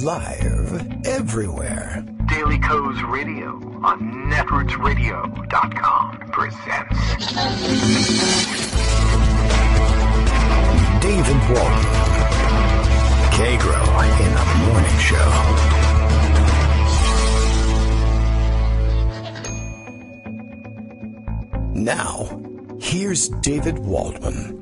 Live everywhere. Daily Co's Radio on netrootsradio.com presents David Waldman. Kagro in the Morning Show. Now, here's David Waldman.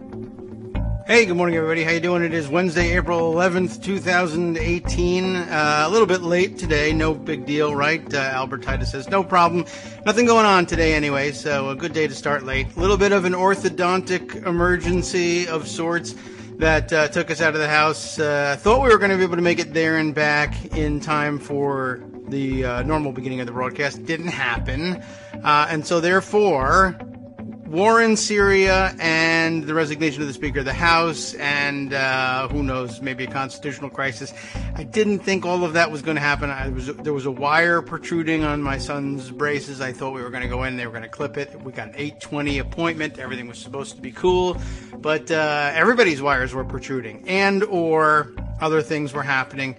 Hey, good morning, everybody. How you doing? It is Wednesday, April 11th, 2018. A little bit late today. No big deal, right? Albert Titus says, no problem. Nothing going on today anyway, so a good day to start late. A little bit of an orthodontic emergency of sorts that took us out of the house. Thought we were going to be able to make it there and back in time for the normal beginning of the broadcast. Didn't happen. And so therefore, war in Syria and the resignation of the Speaker of the House and who knows, maybe a constitutional crisis. I didn't think all of that was going to happen. There was a wire protruding on my son's braces. I thought we were going to go in, they were going to clip it. We got an 8:20 appointment. Everything was supposed to be cool. But everybody's wires were protruding and or other things were happening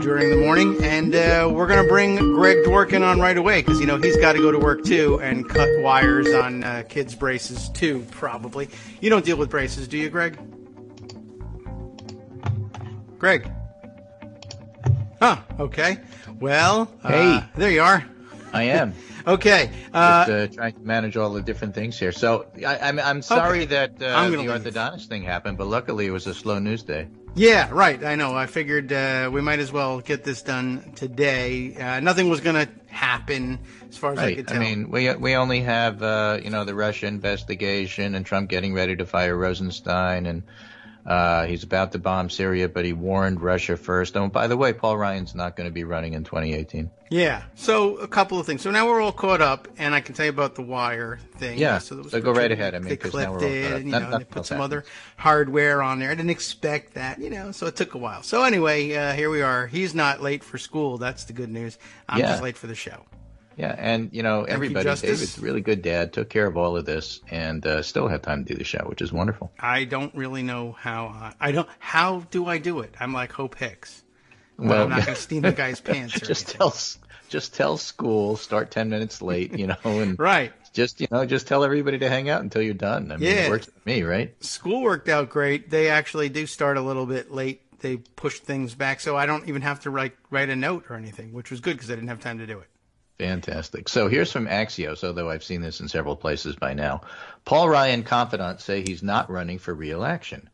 during the morning, and we're going to bring Greg Dworkin on right away because, you know, he's got to go to work too and cut wires on kids' braces too, probably. You don't deal with braces, do you, Greg? Greg? Huh, okay. Well, hey, there you are. I am. Okay. Just trying to manage all the different things here. So I'm sorry that the orthodontist thing happened, but luckily it was a slow news day. Yeah, right. I know. I figured we might as well get this done today. Nothing was going to happen as far as I could tell. I mean, we only have, the Russia investigation and Trump getting ready to fire Rosenstein, and he's about to bomb Syria, but he warned Russia first. Oh, by the way, Paul Ryan's not going to be running in 2018. Yeah. So a couple of things. So now we're all caught up, and I can tell you about the wire thing. Yeah. So go right ahead. I mean, they clipped it, they put some other hardware on there. I didn't expect that, so it took a while. So anyway, here we are. He's not late for school. That's the good news. I'm just late for the show. Yeah, and, everybody, David's a really good dad, took care of all of this, and still had time to do the show, which is wonderful. I don't really know how. How do I do it? I'm like Hope Hicks. Well, I'm not going to steam the guy's pants. Just tell school, start 10 minutes late, and right. Just tell everybody to hang out until you're done. I mean, it works for me, right? School worked out great. They actually do start a little bit late. They push things back, so I don't even have to write a note or anything, which was good because I didn't have time to do it. Fantastic. So here's from Axios, although I've seen this in several places by now. Paul Ryan confidants say he's not running for re-election.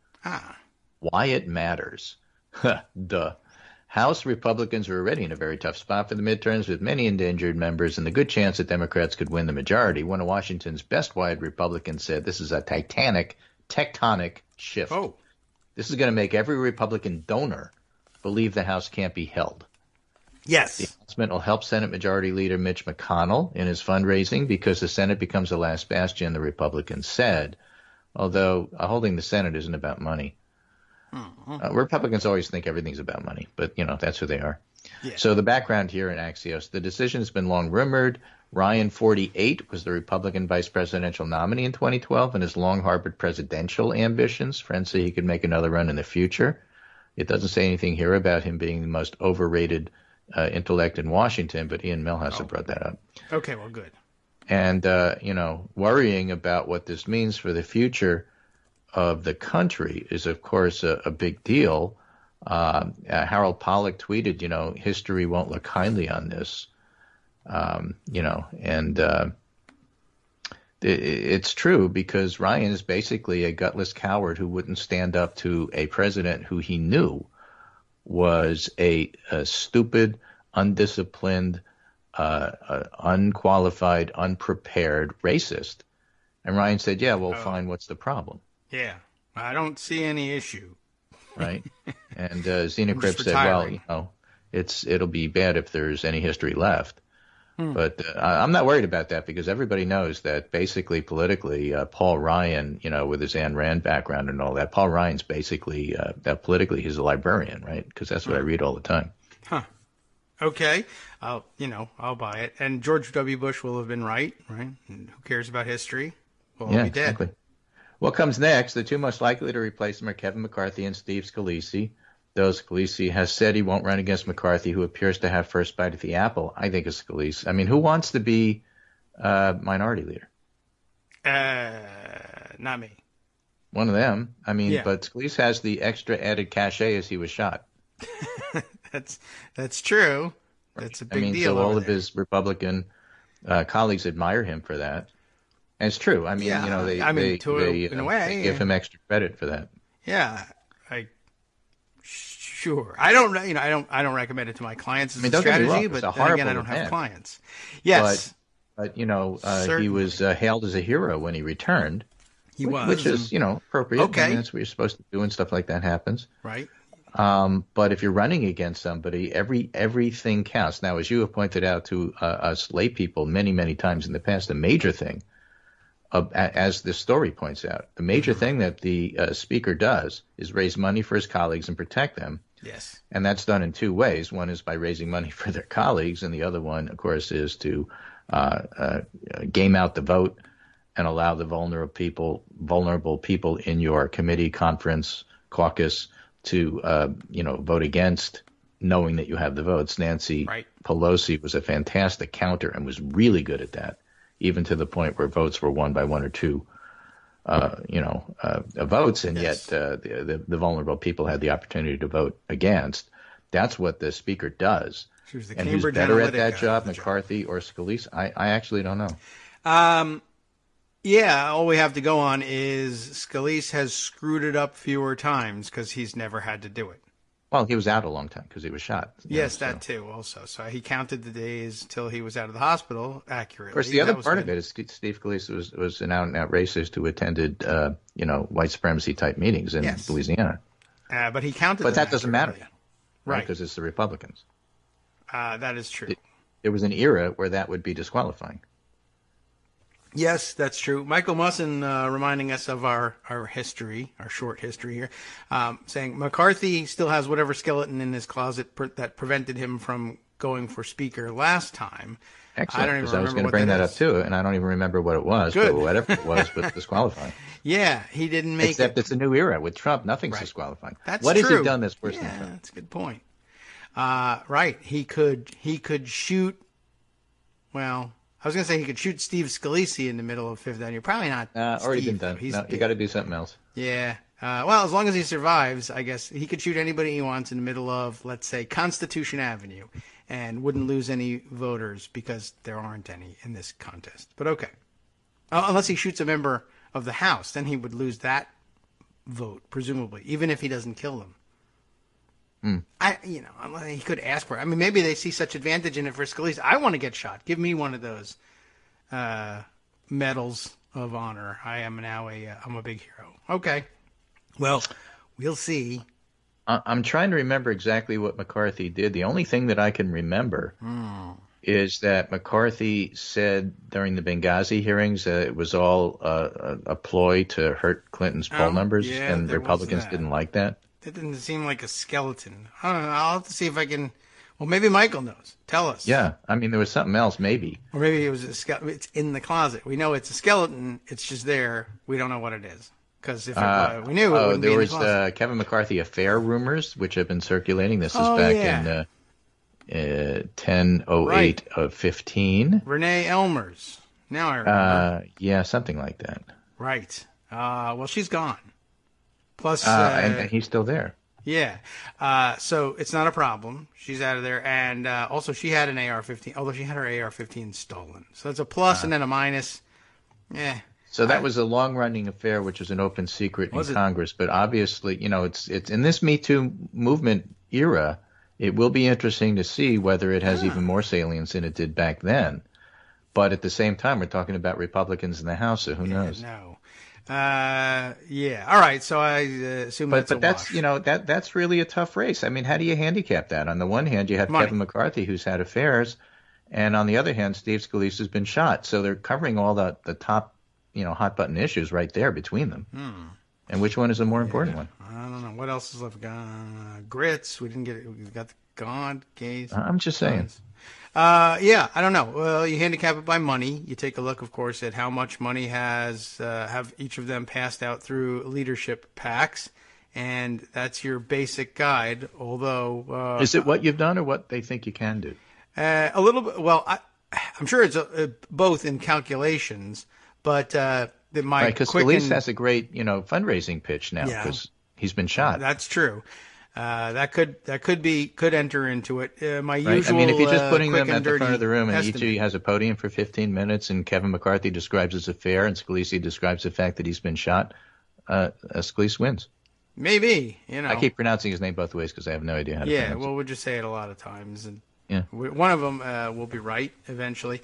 Why it matters. Duh. House Republicans are already in a very tough spot for the midterms with many endangered members and the good chance that Democrats could win the majority. One of Washington's best-wide Republicans said this is a tectonic shift. Oh. This is going to make every Republican donor believe the House can't be held. Yes. The announcement will help Senate Majority Leader Mitch McConnell in his fundraising because the Senate becomes the last bastion, the Republicans said, although holding the Senate isn't about money. Republicans always think everything's about money, but, that's who they are. Yeah. So the background here in Axios, the decision has been long rumored. Ryan, 48, was the Republican vice presidential nominee in 2012 and has long harbored presidential ambitions. Friends say he could make another run in the future. It doesn't say anything here about him being the most overrated intellect in Washington, but Ian Millhouse have brought that up. Okay, well, good. And, worrying about what this means for the future of the country is, of course, a big deal. Harold Pollack tweeted, history won't look kindly on this, it's true because Ryan is basically a gutless coward who wouldn't stand up to a president who he knew was a stupid, undisciplined, unqualified, unprepared racist. And Ryan said, fine, what's the problem? Yeah, I don't see any issue. Right. And Zena Cribb said, it'll be bad if there's any history left. But I'm not worried about that because everybody knows that basically politically, Paul Ryan, with his Ayn Rand background and all that, Paul Ryan's basically, politically, he's a librarian, right? Because that's what I read all the time. Huh. Okay. I'll buy it. And George W. Bush will have been right? And who cares about history? Well, he'll be dead. Exactly. What comes next? The two most likely to replace him are Kevin McCarthy and Steve Scalise. though Scalise has said he won't run against McCarthy, who appears to have first bite at the apple. I think it's Scalise. I mean, who wants to be minority leader? Not me. One of them. I mean, Yeah. but Scalise has the extra added cachet as he was shot. That's true. That's a big deal. So all over of there. his Republican colleagues admire him for that. And it's true. I mean, Yeah, you know, I mean, in a way, they give him extra credit for that. Yeah, sure. I don't recommend it to my clients as a don't get me strategy, wrong, it's but a then horrible again, I don't have event. clients. Yes, But you know, he Certainly. was hailed as a hero when he returned. he was. Which is, you know, appropriate. Okay. I mean, that's what you're supposed to do when stuff like that happens. right. But if you're running against somebody, everything counts. Now, as you have pointed out to us lay people many, many times in the past, the major thing, as this story points out, the major thing that the speaker does is raise money for his colleagues and protect them. Yes. And that's done in two ways. One is by raising money for their colleagues, and the other one, of course, is to game out the vote and allow the vulnerable people in your committee, conference, caucus to vote against, knowing that you have the votes. Nancy Right. Pelosi was a fantastic counter and was really good at that, even to the point where votes were won by one or two votes, and Yes. yet the vulnerable people had the opportunity to vote against. That's what the speaker does. She was the And who's Cambridge better at Analytica that job, of the McCarthy or Scalise? I actually don't know. Yeah, all we have to go on is Scalise has screwed it up fewer times because he's never had to do it. Well, he was out a long time because he was shot. Yes, that too. Also, so he counted the days till he was out of the hospital accurately. Of course, the That other was part good. of it is Steve Scalise was an out-and-out racist who attended, white supremacy-type meetings in Yes. Louisiana. But he counted. But them that doesn't matter, accurately. right? Right. Because it's the Republicans. That is true. There was an era where that would be disqualifying. Yes, that's true. Michael Musson reminding us of our history, our short history here, saying McCarthy still has whatever skeleton in his closet that prevented him from going for speaker last time. Excellent, I don't even because I was remember going to what bring that is. up too, and I don't even remember what it was. Good. But whatever it was disqualifying. Yeah, he didn't make Except it. it's a new era with Trump. Nothing's Right. disqualifying. That's what true. has he done that's worse yeah, than Trump? that's a good point. Right, he could shoot. Well, I was going to say he could shoot Steve Scalise in the middle of Fifth Avenue. Probably not. Already Steve, been done. He's No, big. you got to do something else. Yeah. Well, as long as he survives, I guess he could shoot anybody he wants in the middle of, let's say, Constitution Avenue, and wouldn't lose any voters because there aren't any in this contest. But okay. Unless he shoots a member of the House, then he would lose that vote, presumably, even if he doesn't kill them. He could ask for it. I mean, maybe they see such advantage in it for Scalise. I want to get shot. Give me one of those medals of honor. I am now I'm a big hero. Okay. Well, we'll see. I'm trying to remember exactly what McCarthy did. The only thing that I can remember is that McCarthy said during the Benghazi hearings that it was all a ploy to hurt Clinton's poll numbers, yeah, and the there was Republicans that. didn't like that. That didn't seem like a skeleton. I don't know. I'll have to see if I can. Well, maybe Michael knows. Tell us. Yeah, I mean, there was something else, maybe. Or maybe it was a skeleton. It's in the closet. We know it's a skeleton. It's just there. We don't know what it is. Because if we knew, it wouldn't be there in the was closet. Kevin McCarthy affair rumors, which have been circulating. This is Oh, back yeah. in 10/08 Right. of 15. Renee Elmers. Now I remember. Yeah, something like that. Right. Well, she's gone. Plus, And he's still there. yeah. So it's not a problem. She's out of there. And also, she had an AR-15, although she had her AR-15 stolen. So it's a plus and then a minus. Yeah. So that was a long-running affair, which was an open secret Was in it? Congress. But obviously, it's in this Me Too movement era. It will be interesting to see whether it has even more salience than it did back then. But at the same time, we're talking about Republicans in the House, so who knows? No. Yeah. All right. So I assume But that's a wash. that's really a tough race. I mean, how do you handicap that? On the one hand, you have Money. Kevin McCarthy, who's had affairs, and on the other hand, Steve Scalise has been shot. So they're covering all the top, hot button issues right there between them. And which one is the more important one? I don't know. What else is left? Grits. We didn't get it. We got the God case. I'm just saying. Yeah, I don't know. Well, you handicap it by money. You take a look, of course, at how much money have each of them passed out through leadership PACs, and that's your basic guide. Although is it what you've done or what they think you can do? a little bit. Well, I'm sure it's both in calculations, but my because Scalise has a great fundraising pitch now because he's been shot. That's true. That could enter into it. My usual. I mean, if you're just putting them at the front of the room and estimate. each has a podium for 15 minutes, and Kevin McCarthy describes his affair, and Scalise describes the fact that he's been shot, Scalise wins. Maybe I keep pronouncing his name both ways because I have no idea how to pronounce it. Yeah, well, we'll just say it a lot of times, and one of them will be right eventually.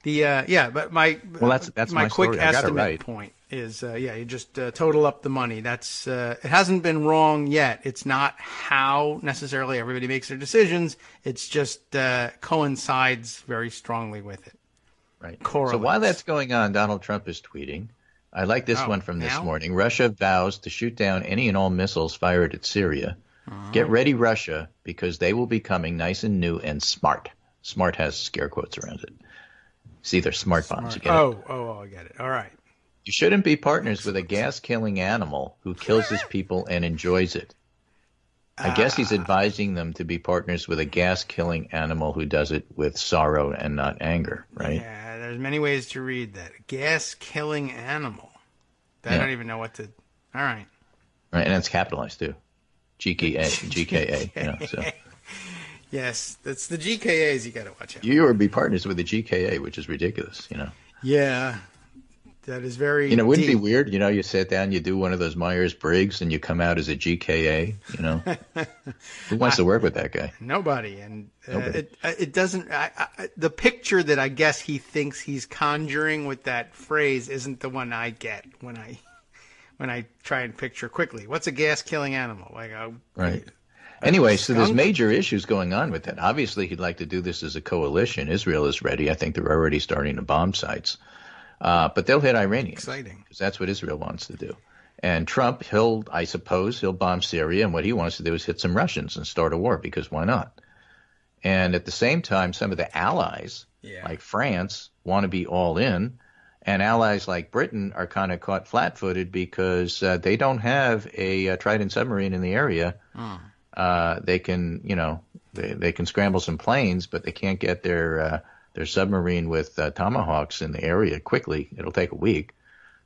But that's my quick story. I got it estimate right. point is you just total up the money. That's it hasn't been wrong yet. It's not how necessarily everybody makes their decisions. It's just coincides very strongly with it. Right. Correlates. So while that's going on, Donald Trump is tweeting. I like this one from this morning. Russia vows to shoot down any and all missiles fired at Syria. Get ready, Russia, because they will be coming nice and new and smart. Smart has scare quotes around it. See, they're smart bombs. You get it? Oh, I get it. All right. You shouldn't be partners with a gas-killing animal who kills his people and enjoys it. I guess he's advising them to be partners with a gas-killing animal who does it with sorrow and not anger, right? Yeah, there's many ways to read that. A gas-killing animal. I don't even know what to... All right. Right, and it's capitalized, too. GKA. So. Yes, that's the GKAs you got to watch out. You would be partners with the GKA, which is ridiculous, Yeah, that is very. Wouldn't it be deep. weird? You sit down, you do one of those Myers-Briggs, and you come out as a GKA. Who wants to work with that guy? Nobody, and Nobody. It doesn't. The picture that I guess he thinks he's conjuring with that phrase isn't the one I get when I try and picture quickly. What's a gas-killing animal? Right. Anyway, so there's major issues going on with that. Obviously, he'd like to do this as a coalition. Israel is ready. I think they're already starting to bomb sites. But they'll hit Iranians. Exciting. Because that's what Israel wants to do. And Trump, I suppose he'll bomb Syria. And what he wants to do is hit some Russians and start a war, because why not? And at the same time, some of the allies, like France, want to be all in. And allies like Britain are kind of caught flat-footed because they don't have a Trident submarine in the area. They can, they can scramble some planes, but they can't get their submarine with tomahawks in the area quickly. It'll take a week.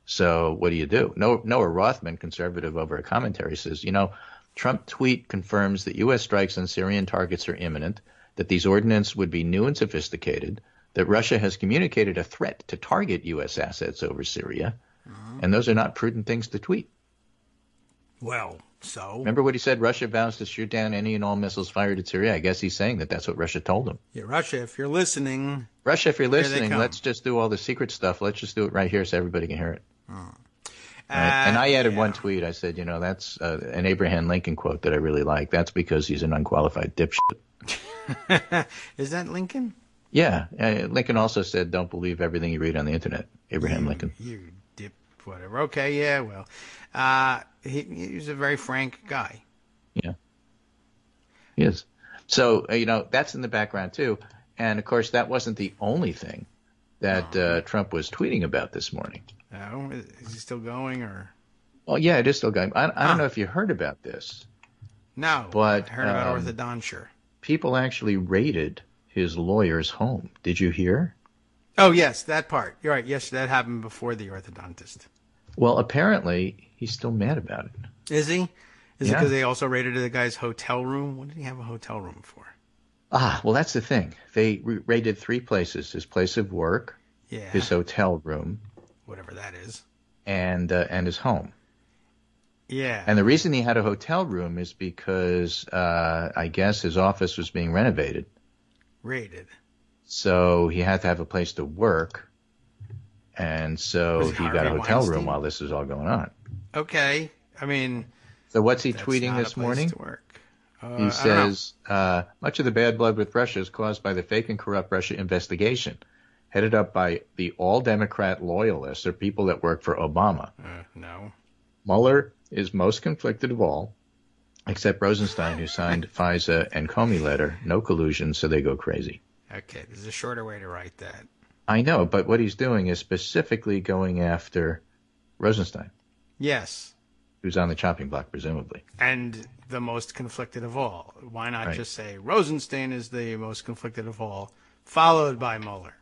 So what do you do? Noah Rothman, conservative over a commentary, says, Trump tweet confirms that U.S. strikes on Syrian targets are imminent, that these ordnance would be new and sophisticated, that Russia has communicated a threat to target U.S. assets over Syria, and those are not prudent things to tweet. Well, so... Remember what he said, Russia vows to shoot down any and all missiles fired at Syria? I guess he's saying that that's what Russia told him. Yeah, Russia, if you're listening... Russia, if you're listening, let's just do all the secret stuff. Let's just do it right here so everybody can hear it. Right? And I added one tweet. I said, that's an Abraham Lincoln quote that I really like. That's because he's an unqualified dipshit. Is that Lincoln? Yeah. Lincoln also said, don't believe everything you read on the internet. Abraham Lincoln. You dip, whatever. Okay, yeah, well... He was a very frank guy. Yeah, he is. So, that's in the background, too. And, of course, that wasn't the only thing that Trump was tweeting about this morning. Oh, is he still going? Or? Well, yeah, it is still going. I don't know if you heard about this. No, but I heard about orthodontia. People actually raided his lawyer's home. Did you hear? Oh, yes, that part. You're right. Yes, that happened before the orthodontist. Well, apparently, he's still mad about it. Is he? Is it because they also raided the guy's hotel room? What did he have a hotel room for? Well, that's the thing. They raided 3 places: his place of work, his hotel room, whatever that is, and his home. Yeah. And the reason he had a hotel room is because I guess his office was being renovated. Raided. So he had to have a place to work. And so he got a hotel room while this is all going on. Okay. I mean... So what's he tweeting this morning? To work. He says, much of the bad blood with Russia is caused by the fake and corrupt Russia investigation, headed up by the all-Democrat loyalists or people that work for Obama. No. Mueller is most conflicted of all, except Rosenstein, who signed FISA and Comey letter, no collusion, so they go crazy. Okay, there's a shorter way to write that. I know, but what he's doing is specifically going after Rosenstein. Yes. Who's on the chopping block, presumably. And the most conflicted of all. Why not Right. just say Rosenstein is the most conflicted of all, followed by Mueller?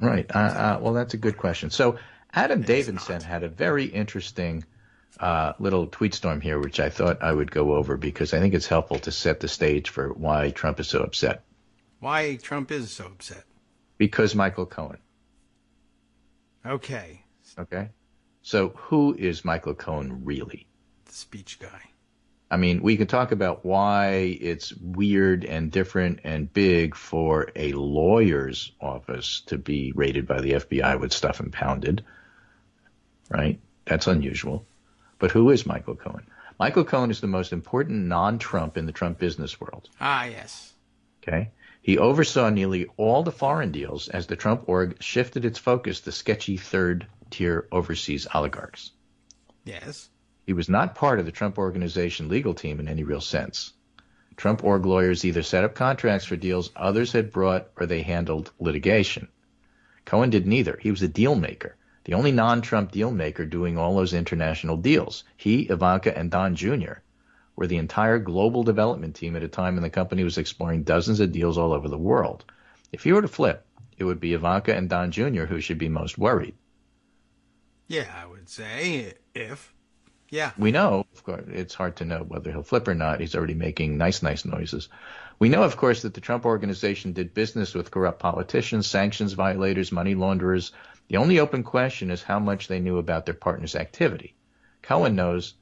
Right. Well, that's a good question. So Adam It is Davidson not. had a very interesting little tweet storm here, which I thought I would go over because I think it's helpful to set the stage for why Trump is so upset. Why Trump is so upset. Because Michael Cohen. Okay. Okay. So who is Michael Cohen really? The speech guy. I mean, we can talk about why it's weird and different and big for a lawyer's office to be raided by the FBI with stuff impounded, right? That's unusual. But who is Michael Cohen? Michael Cohen is the most important non-Trump in the Trump business world. Ah, yes. Okay? He oversaw nearly all the foreign deals as the Trump org shifted its focus to sketchy third-tier overseas oligarchs. Yes. He was not part of the Trump Organization legal team in any real sense. Trump org lawyers either set up contracts for deals others had brought or they handled litigation. Cohen did neither. He was a deal maker, the only non-Trump deal maker doing all those international deals. He, Ivanka, and Don Jr. were the entire global development team at a time when the company was exploring dozens of deals all over the world. If he were to flip, it would be Ivanka and Don Jr. who should be most worried. Yeah, I would say if. Yeah. We know, of course, it's hard to know whether he'll flip or not. He's already making nice noises. We know, of course, that the Trump Organization did business with corrupt politicians, sanctions violators, money launderers. The only open question is how much they knew about their partner's activity. Cohen knows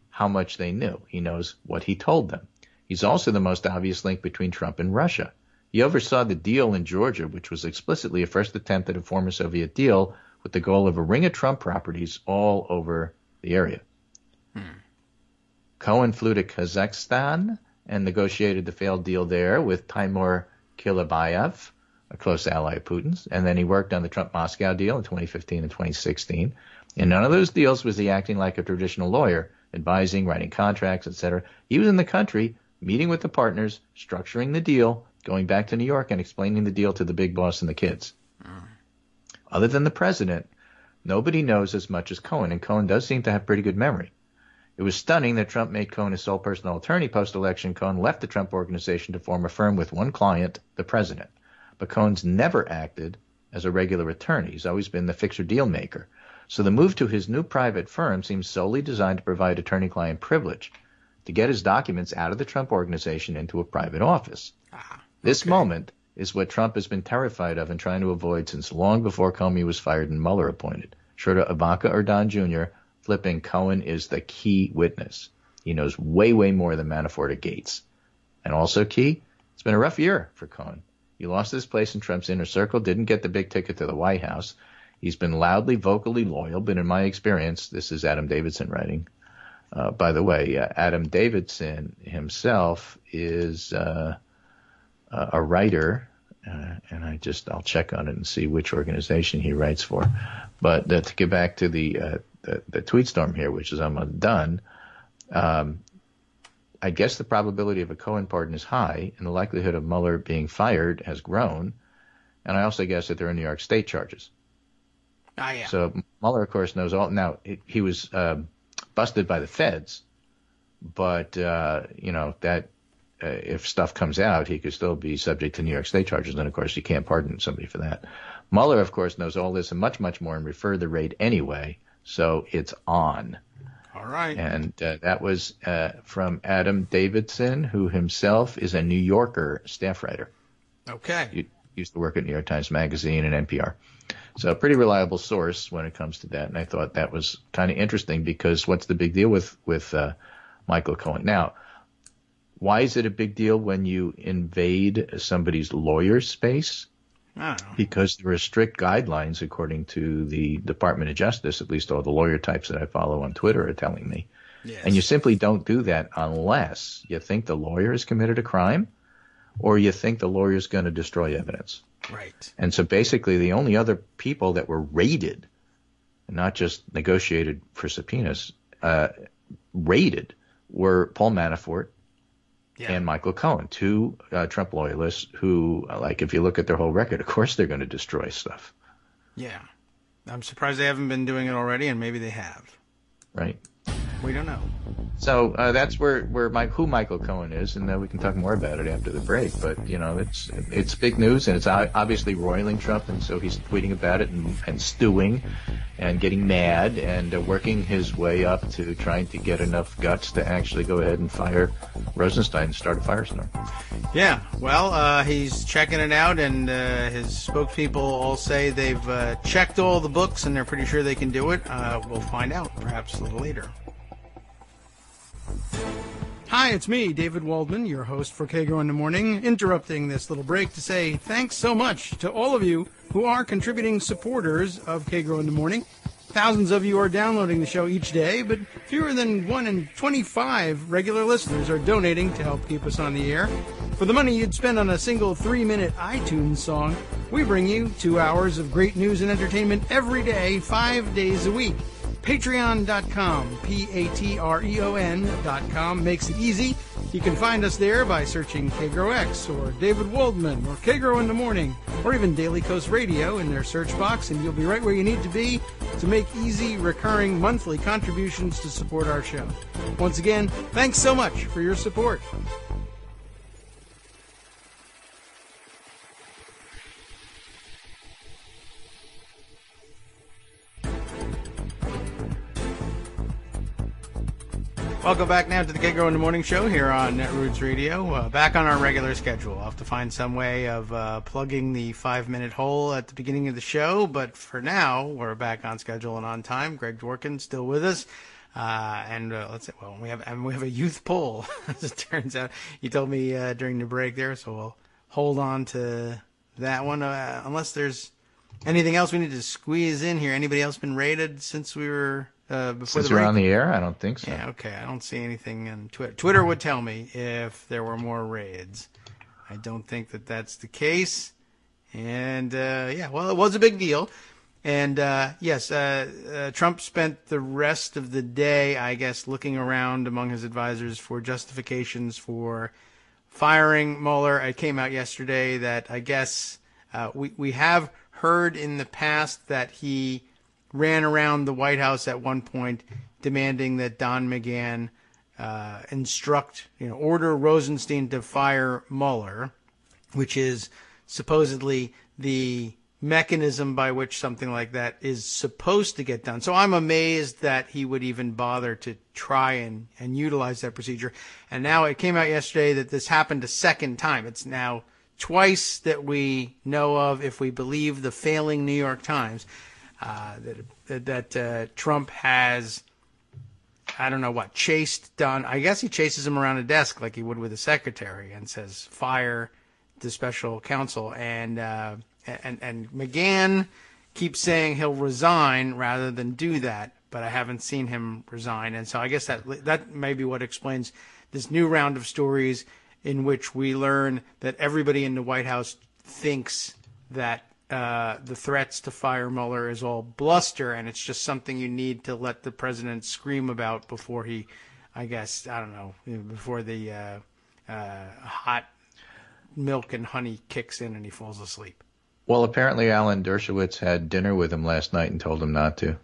how much they knew. He knows what he told them. He's also the most obvious link between Trump and Russia. He oversaw the deal in Georgia, which was explicitly a first attempt at a former Soviet deal with the goal of a ring of Trump properties all over the area. Cohen flew to Kazakhstan and negotiated the failed deal there with Timur Kilabayev, a close ally of Putin's, and then he worked on the Trump-Moscow deal in 2015 and 2016. In none of those deals was he acting like a traditional lawyer, advising, writing contracts, etc. He was in the country, meeting with the partners, structuring the deal, going back to New York and explaining the deal to the big boss and the kids. Other than the president, nobody knows as much as Cohen, and Cohen does seem to have pretty good memory. It was stunning that Trump made Cohen his sole personal attorney post-election. Cohen left the Trump Organization to form a firm with one client, the president. But Cohen's never acted as a regular attorney. He's always been the fixer deal maker. So the move to his new private firm seems solely designed to provide attorney-client privilege, to get his documents out of the Trump Organization into a private office. This moment is what Trump has been terrified of and trying to avoid since long before Comey was fired and Mueller appointed. Short of Ivanka or Don Jr., flipping, Cohen is the key witness. He knows way more than Manafort or Gates. And also key, it's been a rough year for Cohen. He lost his place in Trump's inner circle, didn't get the big ticket to the White House. He's been loudly, vocally loyal, but in my experience, this is Adam Davidson writing. By the way, Adam Davidson himself is a writer, and I'll check on it and see which organization he writes for. But to get back to the tweet storm here, which is almost done, I guess the probability of a Cohen pardon is high, and the likelihood of Mueller being fired has grown. And I also guess that there are New York State charges. Yeah. So Mueller, of course, knows all. Now, he was busted by the feds, but, that if stuff comes out, he could still be subject to New York State charges. And, of course, you can't pardon somebody for that. Mueller, of course, knows all this and much more and referred the raid anyway. So it's on. All right. And that was from Adam Davidson, who himself is a New Yorker staff writer. Okay. He used to work at New York Times Magazine and NPR. So a pretty reliable source when it comes to that. And I thought that was kind of interesting because what's the big deal with Michael Cohen? Now, why is it a big deal when you invade somebody's lawyer space? I don't know. Because there are strict guidelines, according to the Department of Justice, at least all the lawyer types that I follow on Twitter are telling me. Yes. And you simply don't do that unless you think the lawyer has committed a crime or you think the lawyer is going to destroy evidence. Right. And so basically the only other people that were raided, not just negotiated for subpoenas, raided were Paul Manafort and Michael Cohen, two Trump loyalists who, if you look at their whole record, of course they're going to destroy stuff. Yeah. I'm surprised they haven't been doing it already, and maybe they have. Right. We don't know. So that's who Michael Cohen is, and we can talk more about it after the break. But it's big news, and it's obviously roiling Trump, and so he's tweeting about it and stewing, and getting mad, and working his way up to trying to get enough guts to actually go ahead and fire Rosenstein and start a firestorm. Yeah, well, he's checking it out, and his spokespeople all say they've checked all the books, and they're pretty sure they can do it. We'll find out, perhaps a little later. Hi, it's me, David Waldman, your host for Kagro in the Morning, interrupting this little break to say thanks so much to all of you who are contributing supporters of Kagro in the Morning. Thousands of you are downloading the show each day, but fewer than 1 in 25 regular listeners are donating to help keep us on the air. For the money you'd spend on a single 3-minute iTunes song, we bring you 2 hours of great news and entertainment every day, 5 days a week. Patreon.com, Patreon.com makes it easy. You can find us there by searching KagroX or David Waldman or Kagro in the Morning or even Daily Coast Radio in their search box, and you'll be right where you need to be to make easy, recurring monthly contributions to support our show. Once again, thanks so much for your support. Welcome back now to the Kagro in the Morning Show here on Netroots Radio. Back on our regular schedule. I'll have to find some way of plugging the 5-minute hole at the beginning of the show, but for now, we're back on schedule and on time. Greg Dworkin still with us. Let's see. Well, we have a youth poll, as it turns out. You told me during the break there, so we'll hold on to that one. Unless there's anything else we need to squeeze in here. Anybody else been rated since we were before since the we're break? on the air? I don't think so. Yeah, okay. I don't see anything on Twitter. Twitter would tell me if there were more raids. I don't think that that's the case. And it was a big deal. And yes, Trump spent the rest of the day, I guess, looking around among his advisors for justifications for firing Mueller. It came out yesterday that I guess we have heard in the past that he ran around the White House at one point demanding that Don McGahn order Rosenstein to fire Mueller, which is supposedly the mechanism by which something like that is supposed to get done. So I'm amazed that he would even bother to try and utilize that procedure. And now it came out yesterday that this happened a second time. It's now twice that we know of, if we believe the failing New York Times, that Trump has, I don't know what, chased Don. I guess he chases him around a desk like he would with a secretary and says, fire the special counsel. And McGahn keeps saying he'll resign rather than do that, but I haven't seen him resign. And so I guess that may be what explains this new round of stories in which we learn that everybody in the White House thinks that the threats to fire Mueller is all bluster, and it's just something you need to let the president scream about before he, I guess, I don't know, before the hot milk and honey kicks in and he falls asleep. Well, apparently Alan Dershowitz had dinner with him last night and told him not to.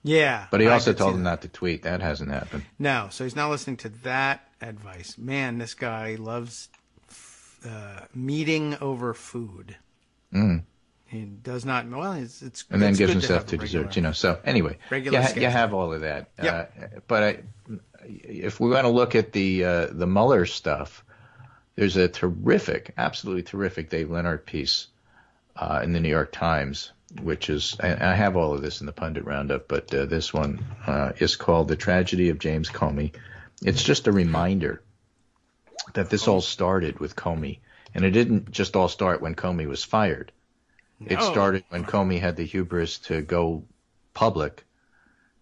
Yeah. But he also told him not to tweet. That hasn't happened. No, so he's not listening to that advice. Man, this guy loves meeting over food. Mm. He does not. Well, it's and then it's gives good himself to regular, dessert. So anyway, you have all of that. Yep. But if we want to look at the Mueller stuff, there's a absolutely terrific Dave Leonard piece in the New York Times, which is, and I have all of this in the pundit roundup, but this one is called "The Tragedy of James Comey." It's just a reminder that this all started with Comey, and it didn't just all start when Comey was fired. It started when Comey had the hubris to go public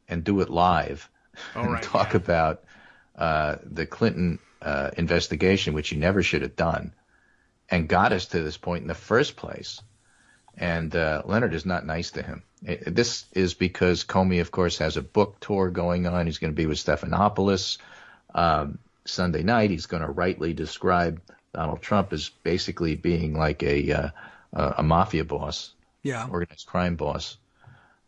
and do it live and talk about the Clinton investigation, which he never should have done, and got us to this point in the first place. And Leonard is not nice to him. This is because Comey, of course, has a book tour going on. He's going to be with Stephanopoulos Sunday night. He's going to rightly describe Donald Trump as basically being like a mafia boss, organized crime boss,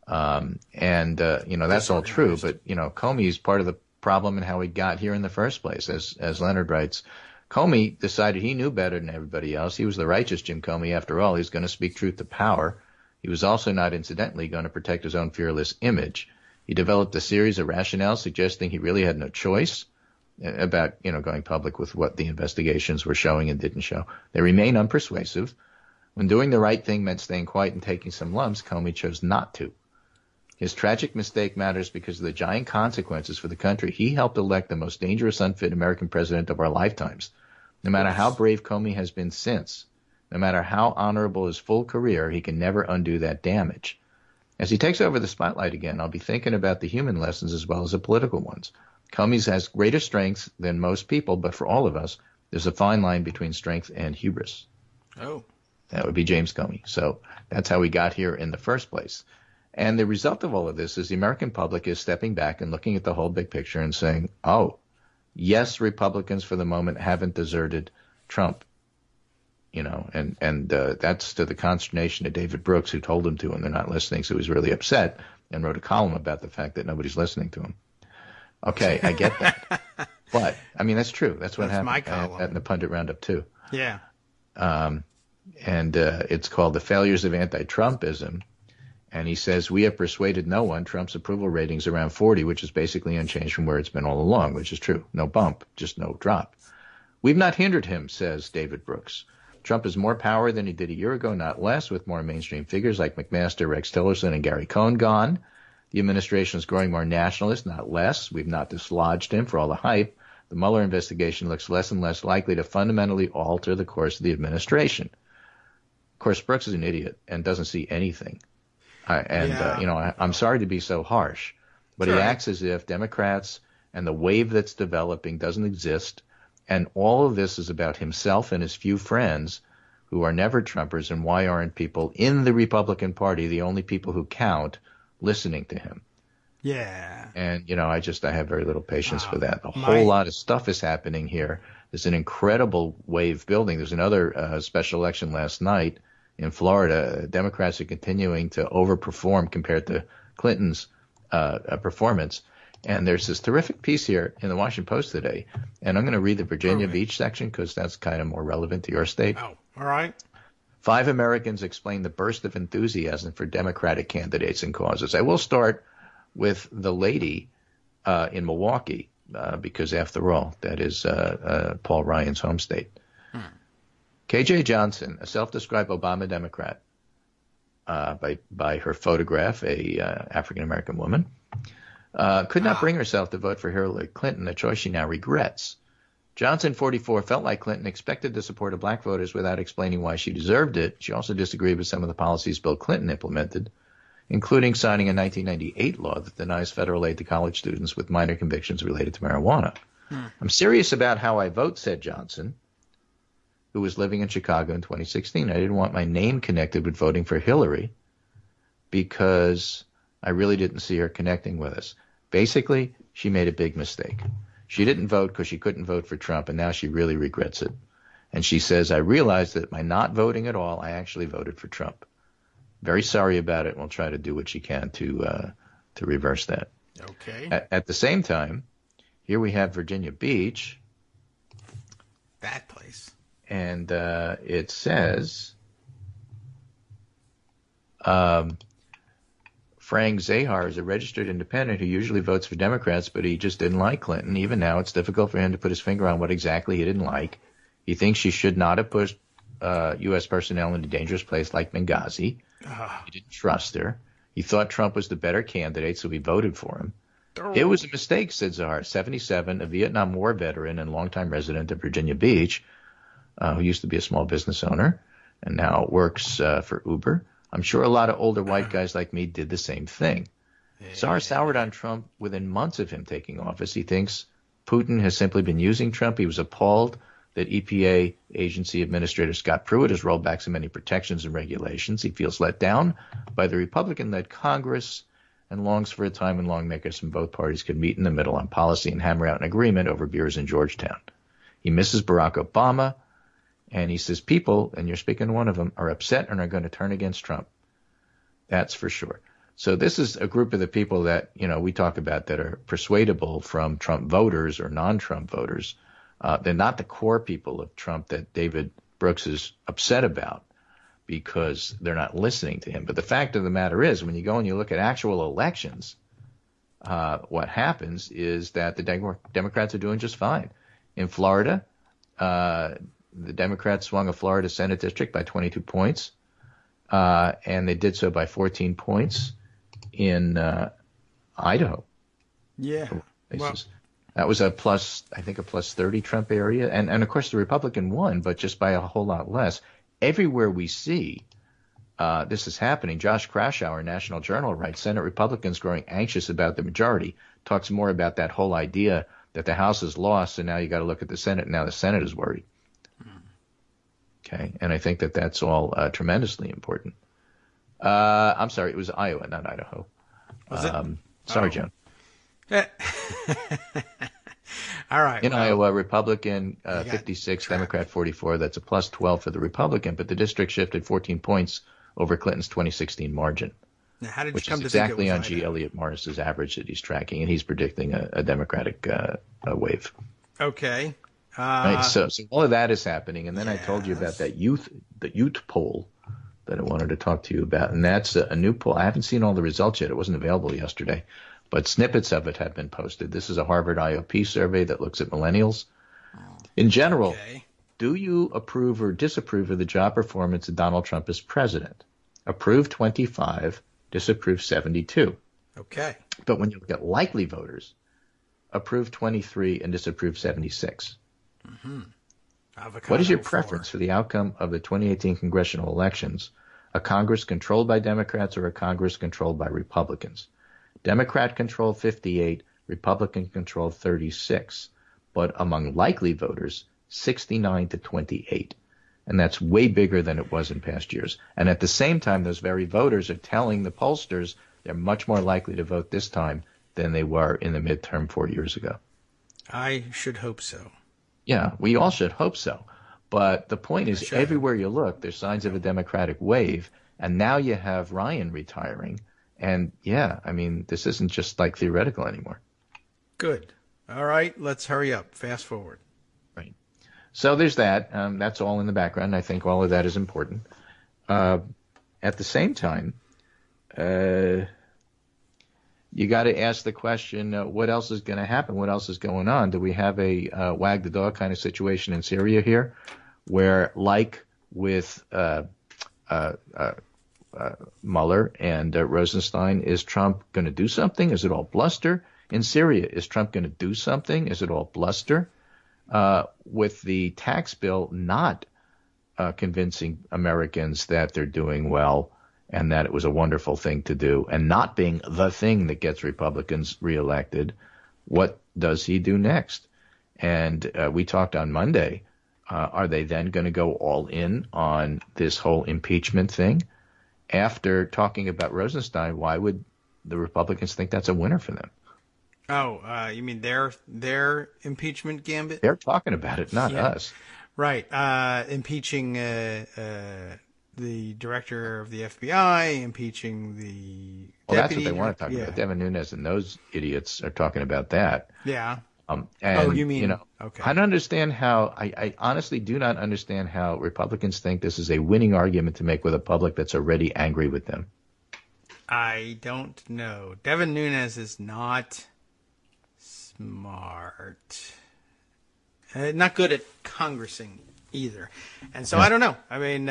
that's all true. But Comey is part of problem and how we got here in the first place. As Leonard writes, Comey decided he knew better than everybody else. He was the righteous Jim Comey. After all, he was going to speak truth to power. He was also not incidentally going to protect his own fearless image. He developed a series of rationales suggesting he really had no choice about, going public with what the investigations were showing and didn't show. They remain unpersuasive. When doing the right thing meant staying quiet and taking some lumps, Comey chose not to. His tragic mistake matters because of the giant consequences for the country. He helped elect the most dangerous, unfit American president of our lifetimes. No matter how brave Comey has been since, no matter how honorable his full career, he can never undo that damage. As he takes over the spotlight again, I'll be thinking about the human lessons as well as the political ones. Comey has greater strengths than most people, but for all of us, there's a fine line between strength and hubris. Oh. That would be James Comey. So that's how we got here in the first place. And the result of all of this is the American public is stepping back and looking at the whole big picture and saying, oh, yes, Republicans for the moment haven't deserted Trump. And that's to the consternation of David Brooks, who told him to, and they're not listening, so he's really upset and wrote a column about the fact that nobody's listening to him. Okay, I get that. But, that's true. That's what happened. My column. At the Pundit Roundup, too. Yeah. And it's called The Failures of Anti-Trumpism. And he says, we have persuaded no one. Trump's approval rating's around 40, which is basically unchanged from where it's been all along, which is true. No bump, just no drop. We've not hindered him, says David Brooks. Trump has more power than he did a year ago, not less, with more mainstream figures like McMaster, Rex Tillerson, and Gary Cohn gone. The administration is growing more nationalist, not less. We've not dislodged him for all the hype. The Mueller investigation looks less and less likely to fundamentally alter the course of the administration. Of course, Brooks is an idiot and doesn't see anything. I'm sorry to be so harsh, but he acts as if Democrats and the wave that's developing doesn't exist, and all of this is about himself and his few friends who are never Trumpers, and why aren't people in the Republican Party, the only people who count, listening to him? Yeah. And, I have very little patience for that. A whole lot of stuff is happening here. There's an incredible wave building. There's another special election last night in Florida. Democrats are continuing to overperform compared to Clinton's performance. And there's this terrific piece here in the Washington Post today. And I'm going to read the Virginia Beach section because that's kind of more relevant to your state. Oh, all right. 5 Americans explain the burst of enthusiasm for Democratic candidates and causes. I will start with the lady in Milwaukee because, after all, that is Paul Ryan's home state. K.J. Johnson, a self-described Obama Democrat, by her photograph, a African-American woman, could not bring herself to vote for Hillary Clinton, a choice she now regrets. Johnson, 44, felt like Clinton expected the support of black voters without explaining why she deserved it. She also disagreed with some of the policies Bill Clinton implemented, including signing a 1998 law that denies federal aid to college students with minor convictions related to marijuana. I'm serious about how I vote, said Johnson, who was living in Chicago in 2016. I didn't want my name connected with voting for Hillary because I really didn't see her connecting with us. Basically, she made a big mistake. She didn't vote because she couldn't vote for Trump, and now she really regrets it. And she says, I realized that by not voting at all, I actually voted for Trump. Very sorry about it, and we'll try to do what she can to reverse that. Okay. At the same time, here we have Virginia Beach. That place. And it says, Frank Zahar is a registered independent who usually votes for Democrats, but he just didn't like Clinton. Even now, it's difficult for him to put his finger on what exactly he didn't like. He thinks she should not have pushed U.S. personnel in a dangerous place like Benghazi. He didn't trust her. He thought Trump was the better candidate, so he voted for him. It was a mistake, said Zahar, 77, a Vietnam War veteran and longtime resident of Virginia Beach, who used to be a small business owner and now works for Uber. I'm sure a lot of older white guys like me did the same thing. Zahar soured on Trump within months of him taking office. He thinks Putin has simply been using Trump. He was appalled that EPA agency administrator Scott Pruitt has rolled back so many protections and regulations. He feels let down by the Republican-led Congress and longs for a time when lawmakers from both parties could meet in the middle on policy and hammer out an agreement over beers in Georgetown. He misses Barack Obama, and he says people, and you're speaking to one of them, are upset and are going to turn against Trump. That's for sure. So this is a group of the people that, we talk about that are persuadable from Trump voters or non-Trump voters. They're not the core people of Trump that David Brooks is upset about because they're not listening to him. But the fact of the matter is, when you go and you look at actual elections, what happens is that the Democrats are doing just fine. In Florida, the Democrats swung a Florida Senate district by 22 points, and they did so by 14 points in Idaho. Yeah. That was a plus 30 Trump area. And of course, the Republican won, but just by a whole lot less. Everywhere we see this is happening, Josh Krashower, National Journal, writes, Senate Republicans growing anxious about the majority, talks more about that whole idea that the House is lost, and now you got to look at the Senate, and now the Senate is worried. Okay, and I think that that's all tremendously important. I'm sorry, it was Iowa, not Idaho. Was it? Sorry, Joan. All right. In Iowa, Republican 56, Democrat 44. That's a plus 12 for the Republican, but the district shifted 14 points over Clinton's 2016 margin, now, how did which you come is to exactly think it on was G. Idaho? Elliott Morris's average that he's tracking, and he's predicting a Democratic wave. Okay. Right, so all of that is happening, and then I told you about the youth poll that I wanted to talk to you about, and that's a new poll. I haven't seen all the results yet; it wasn't available yesterday, but snippets of it have been posted. This is a Harvard IOP survey that looks at millennials. In general, do you approve or disapprove of the job performance of Donald Trump as president? Approve 25, disapprove 72. Okay. But when you look at likely voters, approve 23 and disapprove 76. Mm-hmm. What is your preference for the outcome of the 2018 congressional elections? A Congress controlled by Democrats or a Congress controlled by Republicans? Democrat controlled 58, Republican controlled 36, but among likely voters, 69 to 28. And that's way bigger than it was in past years. And at the same time, those very voters are telling the pollsters they're much more likely to vote this time than they were in the midterm 4 years ago. I should hope so. Yeah, we all should hope so. But the point is, everywhere you look, there's signs of a Democratic wave. And now you have Ryan retiring. And yeah, I mean, this isn't just like theoretical anymore. Good. All right, let's hurry up. Fast forward. Right. So there's that. That's all in the background. I think all of that is important. At the same time, you got to ask the question, what else is going to happen? What else is going on? Do we have a wag the dog kind of situation in Syria here where, like with Mueller and Rosenstein, is Trump going to do something? Is it all bluster? In Syria, is Trump going to do something? Is it all bluster? With the tax bill not convincing Americans that they're doing well and that it was a wonderful thing to do, and not being the thing that gets Republicans reelected, what does he do next? And we talked on Monday. Are they then going to go all in on this whole impeachment thing? After talking about Rosenstein, why would the Republicans think that's a winner for them? Oh, you mean their impeachment gambit? They're talking about it, not us. Right. Impeaching the director of the FBI, impeaching the deputy. Well, that's what they want to talk about. Devin Nunes and those idiots are talking about that. Yeah. And, you mean, okay. I don't understand how, I honestly do not understand how Republicans think this is a winning argument to make with a public that's already angry with them. I don't know. Devin Nunes is not smart. Not good at congressing either. And so I don't know. I mean,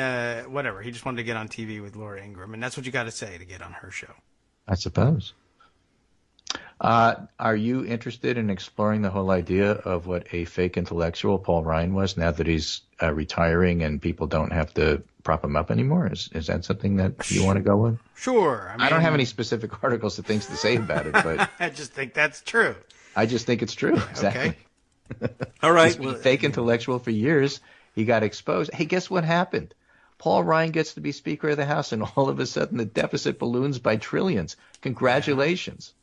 whatever. He just wanted to get on TV with Laura Ingraham, and that's what you got to say to get on her show. I suppose. Are you interested in exploring the whole idea of what a fake intellectual Paul Ryan was now that he's retiring and people don't have to prop him up anymore? Is that something that you want to go with? Sure. I don't have any specific articles or things to say about it, but I just think that's true. I just think it's true. Exactly. Okay. All right. He's been fake intellectual for years. He got exposed. Hey, guess what happened? Paul Ryan gets to be Speaker of the House, and all of a sudden the deficit balloons by trillions. Congratulations.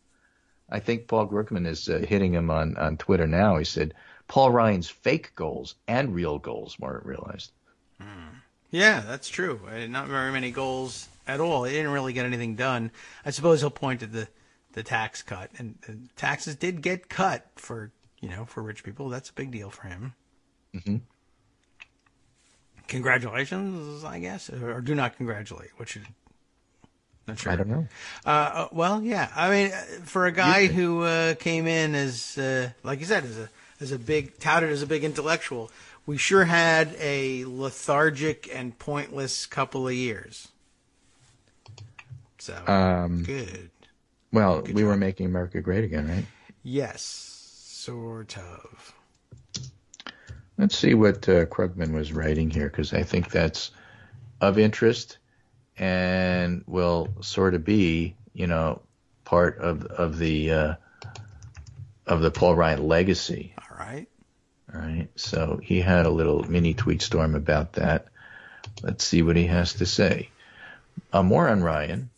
I think Paul Glickman is hitting him on Twitter now. He said Paul Ryan's fake goals and real goals weren't realized. Yeah, that's true. Not very many goals at all. He didn't really get anything done. I suppose he'll point to the tax cut, and taxes did get cut for rich people. That's a big deal for him. Mm-hmm. Congratulations, I guess, or do not congratulate. What should? Not sure. I don't know. Well, yeah. I mean, for a guy who came in as, like you said, as a big touted as a big intellectual, we sure had a lethargic and pointless couple of years. So good. Well, good we job. were making America great again, right? Yes, sort of. Let's see what Krugman was writing here, because I think that's of interest and will sort of be, part of the Paul Ryan legacy. All right. All right. So he had a little mini tweet storm about that. Let's see what he has to say. More on Ryan.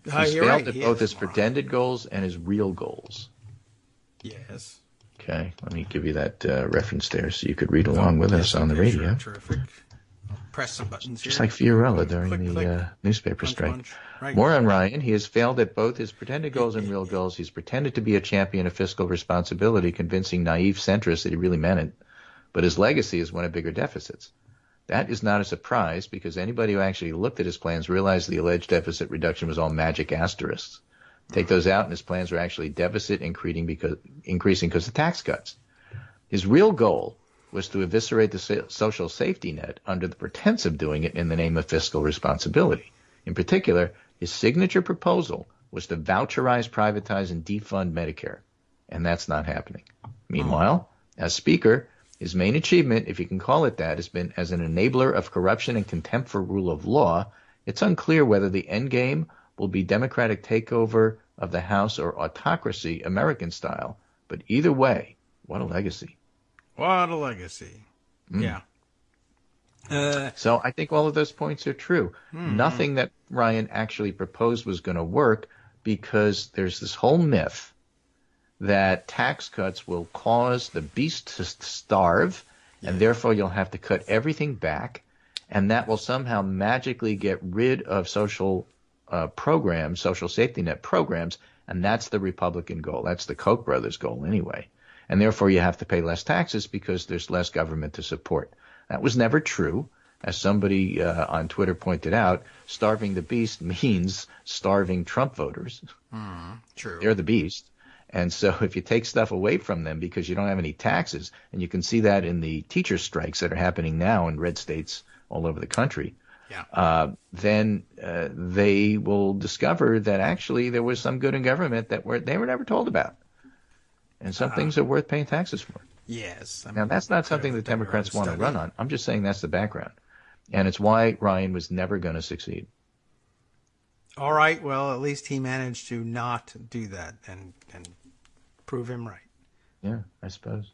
He's failed at both his pretended goals and his real goals. Yes. Okay, let me give you that reference there so you could read along with us on the radio. Sure, terrific. I'll press some buttons here. Just like Fiorella during the newspaper strike. Right. More on Ryan. He has failed at both his pretended goals and real goals. He's pretended to be a champion of fiscal responsibility, convincing naive centrists that he really meant it. But his legacy is one of bigger deficits. That is not a surprise, because anybody who actually looked at his plans realized the alleged deficit reduction was all magic asterisks. Take those out, and his plans were actually deficit increasing because of tax cuts. His real goal was to eviscerate the social safety net under the pretense of doing it in the name of fiscal responsibility. In particular, his signature proposal was to voucherize, privatize, and defund Medicare, and that's not happening. Meanwhile, as Speaker, his main achievement, if you can call it that, has been as an enabler of corruption and contempt for rule of law. It's unclear whether the end game will be democratic takeover of the House or autocracy, American style. But either way, what a legacy. What a legacy. Yeah. So I think all of those points are true. Nothing that Ryan actually proposed was going to work, because there's this whole myth that tax cuts will cause the beast to starve, and therefore you'll have to cut everything back, and that will somehow magically get rid of social programs, social safety net programs, and that's the Republican goal. That's the Koch brothers' goal anyway. And therefore you have to pay less taxes because there's less government to support. That was never true. As somebody on Twitter pointed out, starving the beast means starving Trump voters. True. They're the beast. And so if you take stuff away from them because you don't have any taxes, and you can see that in the teacher strikes that are happening now in red states all over the country, then they will discover that actually there was some good in government that they were never told about. And some things are worth paying taxes for. Yes. Now, that's not something the Democrats want to run on. I'm just saying that's the background. And it's why Ryan was never going to succeed. All right. Well, at least he managed to not do that and prove him right. Yeah, I suppose.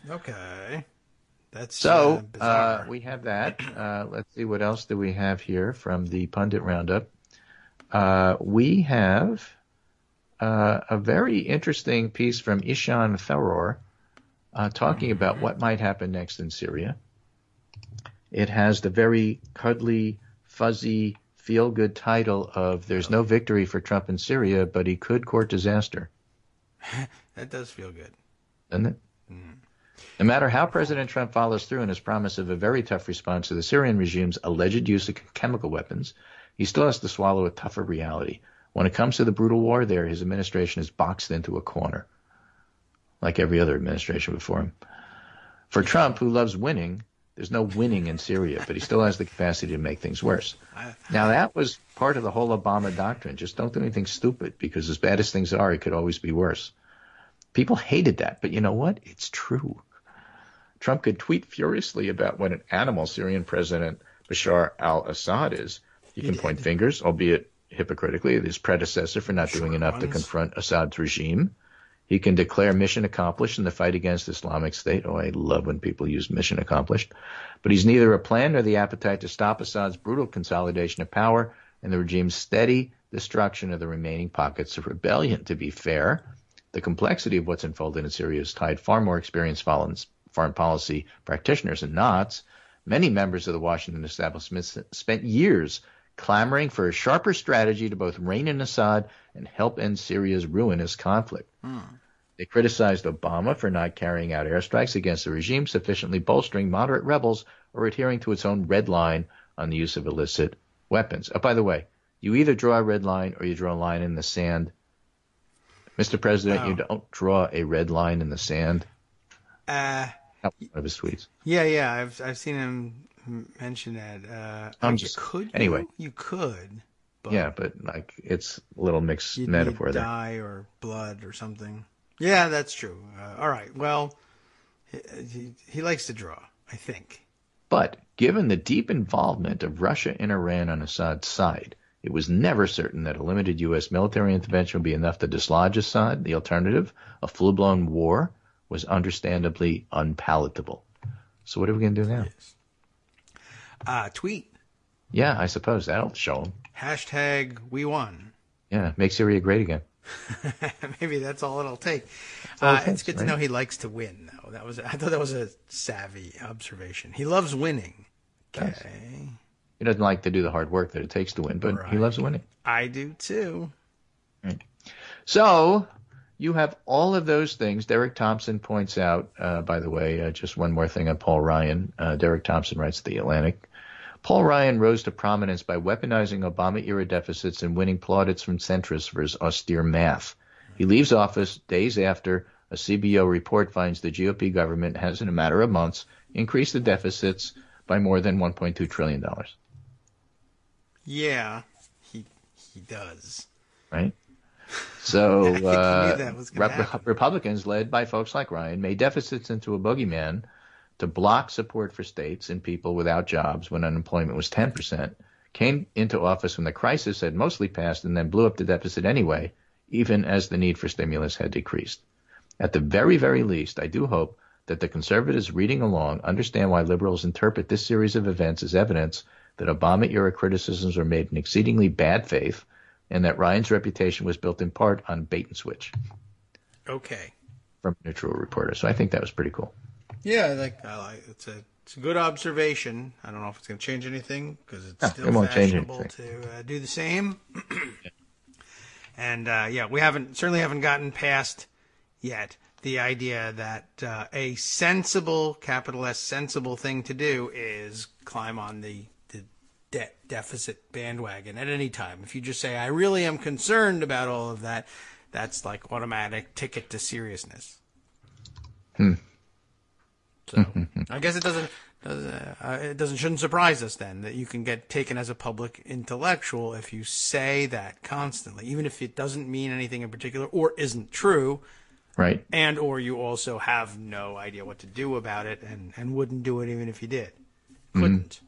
Okay. That's so bizarre. we have that. Let's see, what else do we have here from the Pundit Roundup? We have a very interesting piece from Ishan Tharoor talking about what might happen next in Syria. It has the very cuddly, fuzzy, feel-good title of "There's no victory for Trump in Syria, but he could court disaster." That does feel good. Doesn't it? No matter how President Trump follows through on his promise of a very tough response to the Syrian regime's alleged use of chemical weapons, he still has to swallow a tougher reality. When it comes to the brutal war there, his administration is boxed into a corner, like every other administration before him. For Trump, who loves winning, there's no winning in Syria, but he still has the capacity to make things worse. Now, that was part of the whole Obama doctrine. Just don't do anything stupid, because as bad as things are, it could always be worse. People hated that, but you know what? It's true. Trump could tweet furiously about what an animal Syrian President Bashar al-Assad is. He can point fingers, albeit hypocritically, at his predecessor for not doing enough to confront Assad's regime. He can declare mission accomplished in the fight against Islamic State. Oh, I love when people use mission accomplished. But he's neither a plan nor the appetite to stop Assad's brutal consolidation of power and the regime's steady destruction of the remaining pockets of rebellion. To be fair, the complexity of what's unfolded in Syria has tied far more experienced foreign policy practitioners in knots. Many members of the Washington establishment spent years clamoring for a sharper strategy to both rein in Assad and help end Syria's ruinous conflict. They criticized Obama for not carrying out airstrikes against the regime, sufficiently bolstering moderate rebels, or adhering to its own red line on the use of illicit weapons. Oh, by the way, you either draw a red line or you draw a line in the sand. Mr. President, you don't draw a red line in the sand. One of his tweets. Yeah, I've seen him mention that. You could. But yeah, but like it's a little mixed metaphor there. Dye or blood or something. Yeah, that's true. All right. Well, he likes to draw, I think. But given the deep involvement of Russia and Iran on Assad's side, it was never certain that a limited U.S. military intervention would be enough to dislodge Assad. The alternative, a full-blown war, was understandably unpalatable. So what are we going to do now? Yes. Tweet. Yeah, I suppose that'll show them. #we won. Yeah, make Syria great again. Maybe that's all it'll take. It's good to know he likes to win, though. I thought that was a savvy observation. He loves winning. Okay. He doesn't like to do the hard work that it takes to win, but he loves winning. I do too. Right. So you have all of those things. Derek Thompson points out, by the way, just one more thing on Paul Ryan. Derek Thompson writes at The Atlantic. Paul Ryan rose to prominence by weaponizing Obama-era deficits and winning plaudits from centrists for his austere math. He leaves office days after a CBO report finds the GOP government has, in a matter of months, increased the deficits by more than $1.2 trillion. Yeah, he does. Right? So Republicans, led by folks like Ryan, made deficits into a boogeyman to block support for states and people without jobs when unemployment was 10%, came into office when the crisis had mostly passed and then blew up the deficit anyway, even as the need for stimulus had decreased. At the very, very least, I do hope that the conservatives reading along understand why liberals interpret this series of events as evidence that Obama-era criticisms were made in exceedingly bad faith and that Ryan's reputation was built in part on bait and switch. Okay. From a neutral reporter. So I think that was pretty cool. Yeah, it's a good observation. I don't know if it's going to change anything because it's still it won't fashionable to do the same. And we certainly haven't gotten past yet the idea that a sensible, capital S, sensible thing to do is climb on the debt deficit bandwagon at any time. If you just say, I really am concerned about all of that, that's like automatic ticket to seriousness. So I guess shouldn't surprise us then that you can get taken as a public intellectual if you say that constantly, even if it doesn't mean anything in particular or isn't true. Right. And or you also have no idea what to do about it and wouldn't do it even if you did. Couldn't.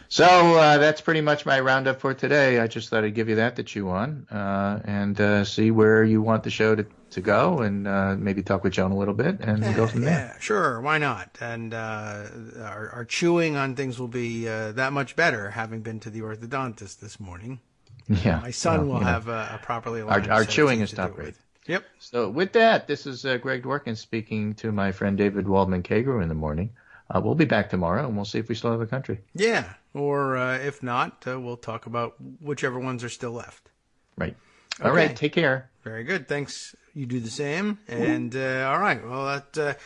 So that's pretty much my roundup for today. I just thought I'd give you that to chew on and see where you want the show to go and maybe talk with Joan a little bit and go from there. Yeah, sure. Why not? And our chewing on things will be that much better having been to the orthodontist this morning. Yeah. My son will have a properly aligned Our chewing is not great. Yep. So with that, this is Greg Dworkin speaking to my friend David Waldman Kagro in the morning. We'll be back tomorrow, and we'll see if we still have a country. Yeah, or if not, we'll talk about whichever ones are still left. Right. Okay. All right, take care. Very good. Thanks. You do the same. And all right, well, that,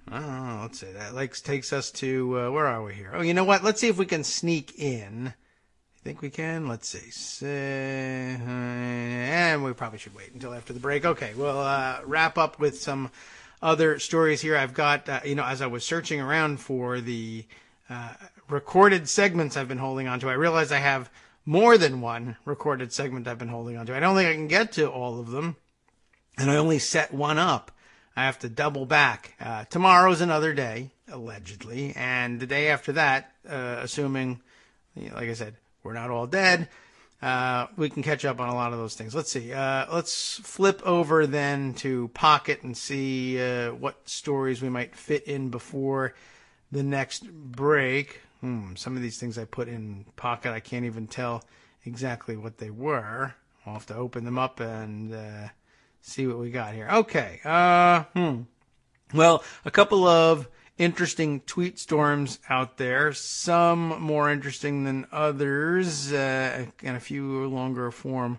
I don't know, let's see. That takes us to, where are we here? Oh, you know what? Let's see if we can sneak in. I think we can. Let's see. And we probably should wait until after the break. Okay, we'll wrap up with some other stories here. I've got, as I was searching around for the recorded segments I've been holding on to, I realized I have more than one recorded segment I've been holding on to. I don't think I can get to all of them, and I only set one up. I have to double back. Tomorrow's another day, allegedly, and the day after that, assuming, like I said, we're not all dead, we can catch up on a lot of those things. Let's see. Let's flip over then to Pocket and see what stories we might fit in before the next break. Some of these things I put in Pocket, I can't even tell exactly what they were. I'll have to open them up and see what we got here. Okay. Well, a couple of interesting tweet storms out there, some more interesting than others, and a few longer form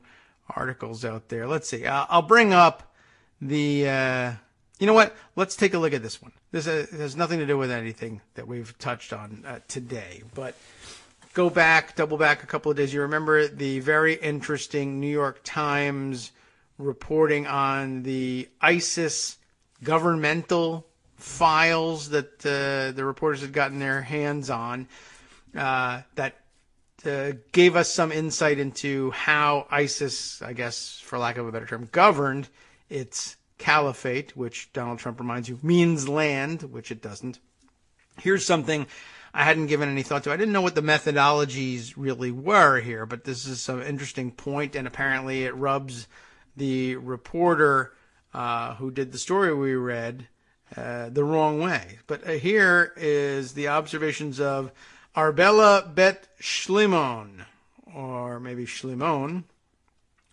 articles out there. Let's see. I'll bring up the, you know what? Let's take a look at this one. This has nothing to do with anything that we've touched on today, but double back a couple of days. You remember the very interesting New York Times reporting on the ISIS governmental files that the reporters had gotten their hands on, that gave us some insight into how ISIS, I guess, for lack of a better term, governed its caliphate, which Donald Trump reminds you means land, which it doesn't. Here's something I hadn't given any thought to. I didn't know what the methodologies really were here, but this is some interesting point, and apparently it rubs the reporter who did the story we read the wrong way. But here is the observations of Arbella Bet Shlimon, or maybe Shlimon,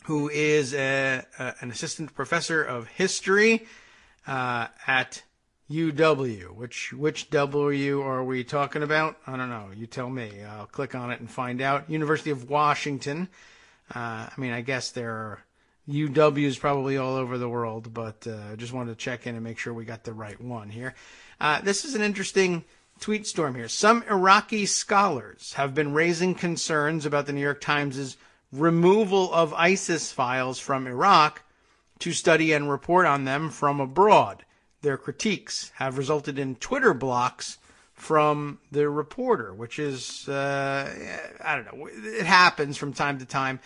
who is an assistant professor of history at UW. Which W are we talking about? I don't know. You tell me. I'll click on it and find out. University of Washington. I guess there are UWs probably all over the world, but just wanted to check in and make sure we got the right one here. This is an interesting tweet storm here. Some Iraqi scholars have been raising concerns about the New York Times' removal of ISIS files from Iraq to study and report on them from abroad. Their critiques have resulted in Twitter blocks from the reporter, which is, I don't know, it happens from time to time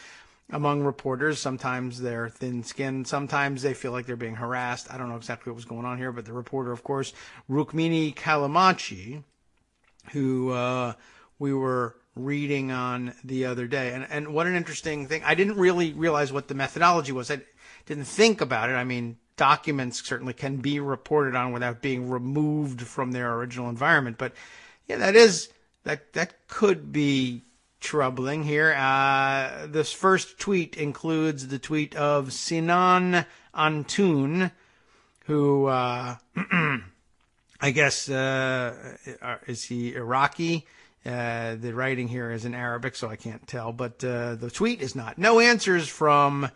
among reporters. Sometimes they're thin-skinned. Sometimes they feel like they're being harassed. I don't know exactly what was going on here, but the reporter, of course, Rukmini Callimachi, who we were reading on the other day. And what an interesting thing. I didn't really realize what the methodology was. I didn't think about it. I mean, documents certainly can be reported on without being removed from their original environment. But yeah, that could be troubling here. This first tweet includes the tweet of Sinan Antoun, who I guess is he Iraqi? The writing here is in Arabic, so I can't tell. But the tweet is not. No answers from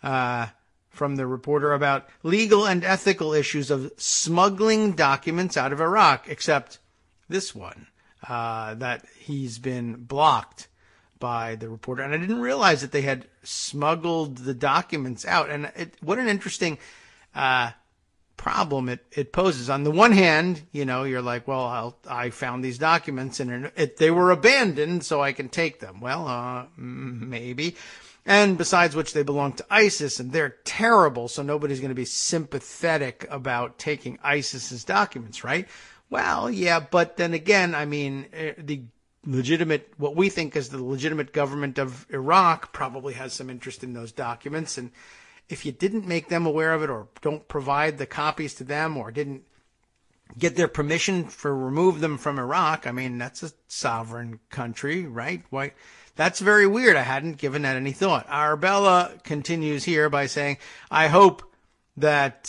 the reporter about legal and ethical issues of smuggling documents out of Iraq, except this one. That he's been blocked by the reporter. And I didn't realize that they had smuggled the documents out. And what an interesting problem it poses. On the one hand, you're like, well, I found these documents and they were abandoned, so I can take them. Well, maybe. And besides which, they belong to ISIS, and they're terrible, so nobody's going to be sympathetic about taking ISIS's documents, right? Well, yeah, but then again, the legitimate, what we think is the legitimate government of Iraq probably has some interest in those documents. And if you didn't make them aware of it, or don't provide the copies to them, or didn't get their permission for remove them from Iraq, that's a sovereign country, right? Why? That's very weird. I hadn't given that any thought. Arbella continues here by saying, I hope that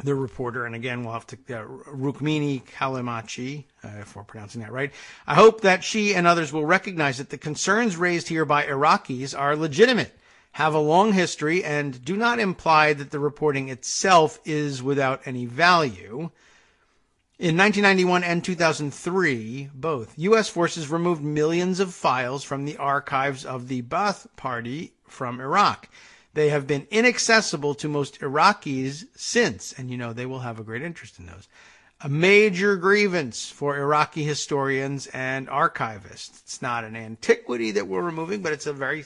the reporter, and again, we'll have to, Rukmini Callimachi, if we're pronouncing that right, I hope that she and others will recognize that the concerns raised here by Iraqis are legitimate, have a long history, and do not imply that the reporting itself is without any value. In 1991 and 2003, both, U.S. forces removed millions of files from the archives of the Ba'ath Party from Iraq. They have been inaccessible to most Iraqis since, and they will have a great interest in those. A major grievance for Iraqi historians and archivists. It's not an antiquity that we're removing, but it's a very,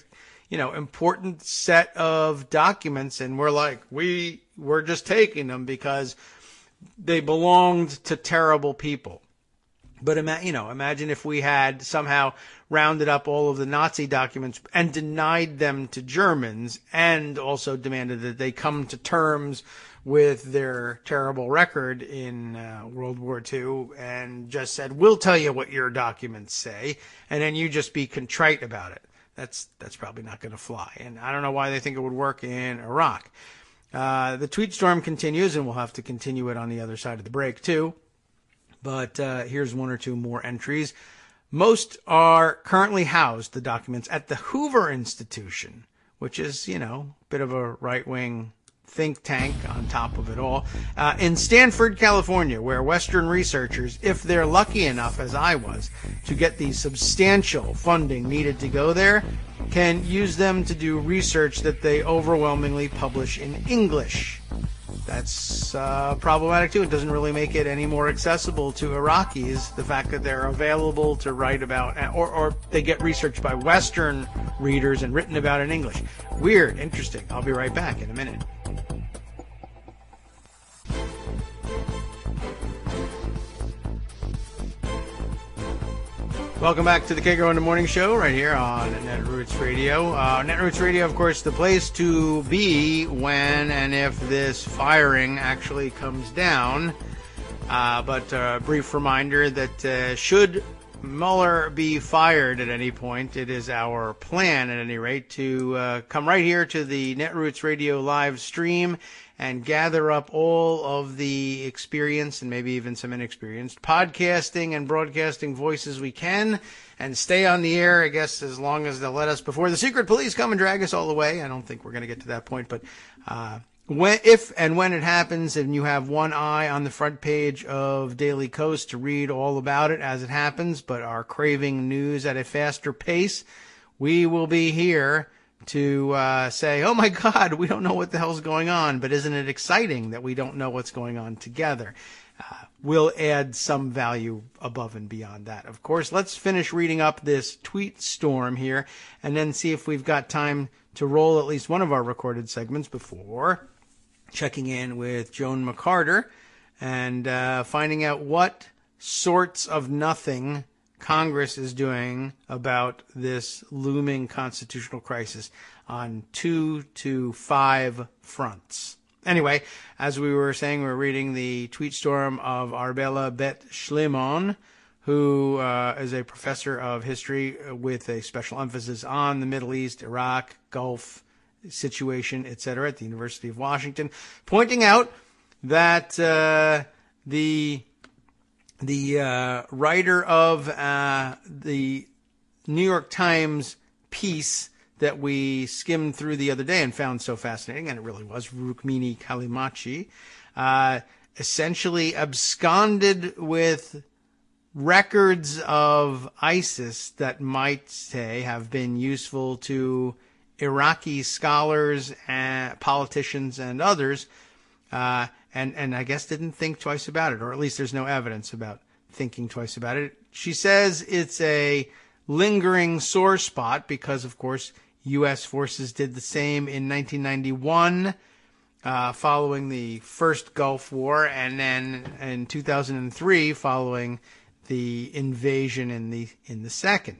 important set of documents, and we're like, we're just taking them because they belonged to terrible people. But imagine if we had somehow rounded up all of the Nazi documents and denied them to Germans, and also demanded that they come to terms with their terrible record in World War II, and just said, we'll tell you what your documents say, and then you just be contrite about it. That's probably not going to fly. And I don't know why they think it would work in Iraq. The tweet storm continues, and we'll have to continue it on the other side of the break, too. But here's one or two more entries. Most are currently housed, the documents, at the Hoover Institution, which is, a bit of a right-wing think tank on top of it all, in Stanford, California, where Western researchers, if they're lucky enough, as I was, to get the substantial funding needed to go there, can use them to do research that they overwhelmingly publish in English. That's problematic too. It doesn't really make it any more accessible to Iraqis, the fact that they're available to write about, or they get researched by Western readers and written about in English. Weird, interesting. I'll be right back in a minute. Welcome back to the Kagro in the Morning Show right here on Netroots Radio. Netroots Radio, of course, the place to be when and if this firing actually comes down. But a brief reminder that should Mueller be fired at any point, it is our plan, at any rate, to come right here to the Netroots Radio live stream and gather up all of the experienced and maybe even some inexperienced podcasting and broadcasting voices we can and stay on the air, I guess, as long as they'll let us before the secret police come and drag us all away. I don't think we're going to get to that point, but if and when it happens and you have one eye on the front page of Daily Kos to read all about it as it happens, but are craving news at a faster pace, we will be here to say, oh my God, we don't know what the hell's going on, but isn't it exciting that we don't know what's going on together? We'll add some value above and beyond that. Of course, let's finish reading up this tweet storm here and then see if we've got time to roll at least one of our recorded segments before checking in with Joan McCarter and finding out what sorts of nothing Congress is doing about this looming constitutional crisis on 2 to 5 fronts. Anyway, as we were saying, we're reading the tweet storm of Arbella Bet Shlimon, who is a professor of history with a special emphasis on the Middle East, Iraq, Gulf situation, etc., at the University of Washington, pointing out that the writer of the New York Times piece that we skimmed through the other day and found so fascinating, and it really was, Rukmini Callimachi, essentially absconded with records of ISIS that might, say, have been useful to Iraqi scholars, and politicians, and others, and I guess didn't think twice about it, or at least there's no evidence about thinking twice about it. She says it's a lingering sore spot because, of course, U.S. forces did the same in 1991 following the first Gulf War, and then in 2003 following the invasion in the second.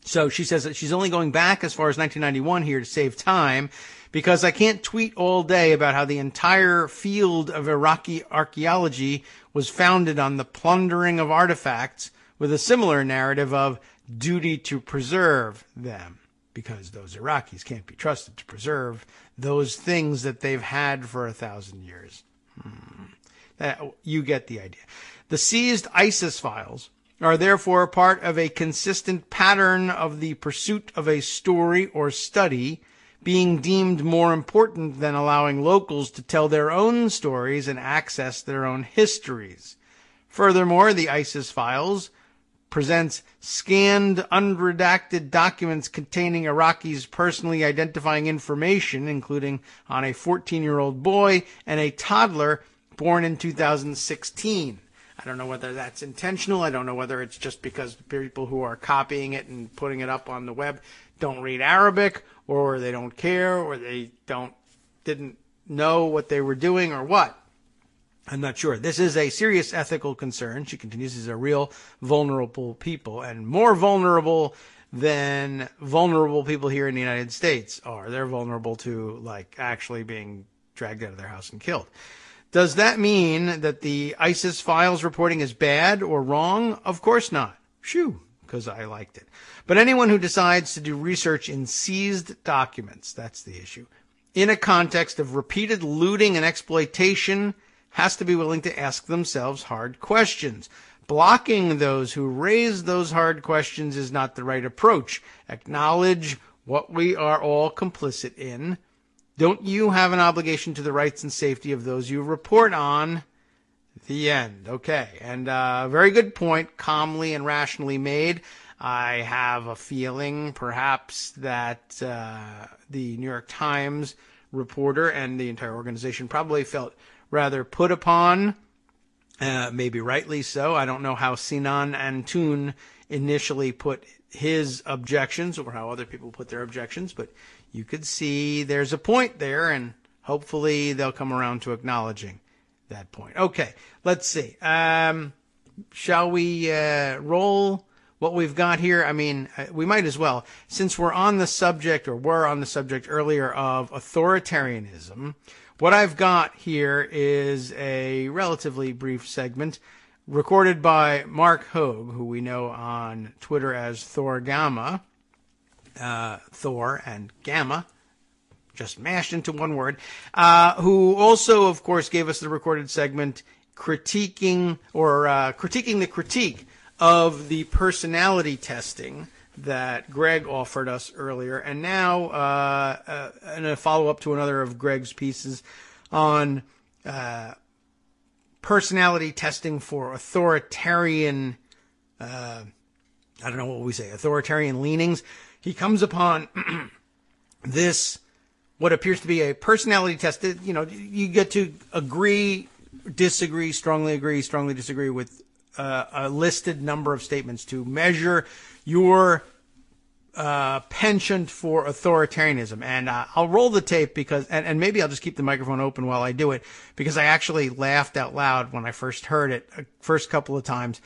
So she says that she's only going back as far as 1991 here to save time, because I can't tweet all day about how the entire field of Iraqi archaeology was founded on the plundering of artifacts with a similar narrative of duty to preserve them, because those Iraqis can't be trusted to preserve those things that they've had for 1,000 years. You get the idea. The seized ISIS files are therefore part of a consistent pattern of the pursuit of a story or study being deemed more important than allowing locals to tell their own stories and access their own histories. Furthermore, the ISIS files presents scanned, unredacted documents containing Iraqis' personally identifying information, including on a 14-year-old boy and a toddler born in 2016. I don't know whether that's intentional. I don't know whether it's just because people who are copying it and putting it up on the web don't read Arabic, or they don't care, or they didn't know what they were doing, or what. I'm not sure. This is a serious ethical concern. She continues, these are real vulnerable people, and more vulnerable than vulnerable people here in the United States are. They're vulnerable to, actually being dragged out of their house and killed. Does that mean that the ISIS files reporting is bad or wrong? Of course not. Shoo, because I liked it. But anyone who decides to do research in seized documents, that's the issue, in a context of repeated looting and exploitation, has to be willing to ask themselves hard questions. Blocking those who raise those hard questions is not the right approach. Acknowledge what we are all complicit in. Don't you have an obligation to the rights and safety of those you report on? The end. Okay. And very good point, calmly and rationally made. I have a feeling perhaps that the New York Times reporter and the entire organization probably felt rather put upon, maybe rightly so. I don't know how Sinan Antoon initially put his objections or how other people put their objections, but you could see there's a point there, and hopefully they'll come around to acknowledging that point. Okay, let's see. Shall we roll what we've got here? I mean, we might as well, since we're on the subject earlier of authoritarianism. What I've got here is a relatively brief segment recorded by Mark Hogue, who we know on Twitter as Thor Gamma, Thor and Gamma, just mashed into one word, who also, of course, gave us the recorded segment critiquing the critique of the personality testing that Greg offered us earlier, and now in a follow-up to another of Greg's pieces on personality testing for authoritarian, authoritarian leanings. He comes upon this, what appears to be a personality test. You know, you get to agree, disagree, strongly disagree with a listed number of statements to measure your penchant for authoritarianism. And I'll roll the tape because, and maybe I'll just keep the microphone open while I do it, because I actually laughed out loud when I first heard it, first couple of times,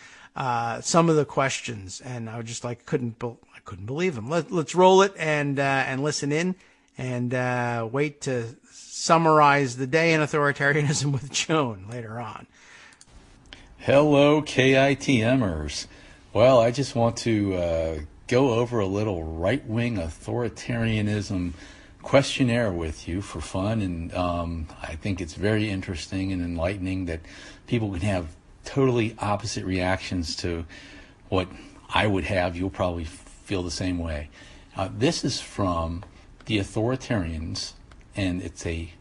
some of the questions, and I was just like, I couldn't believe them. Let's roll it and listen in and wait to summarize the day in authoritarianism with Joan later on. Hello, KITMers. Well, I just want to go over a little right-wing authoritarianism questionnaire with you for fun, and I think it's very interesting and enlightening that people can have totally opposite reactions to what I would have. You'll probably feel the same way. This is from The Authoritarians, and it's a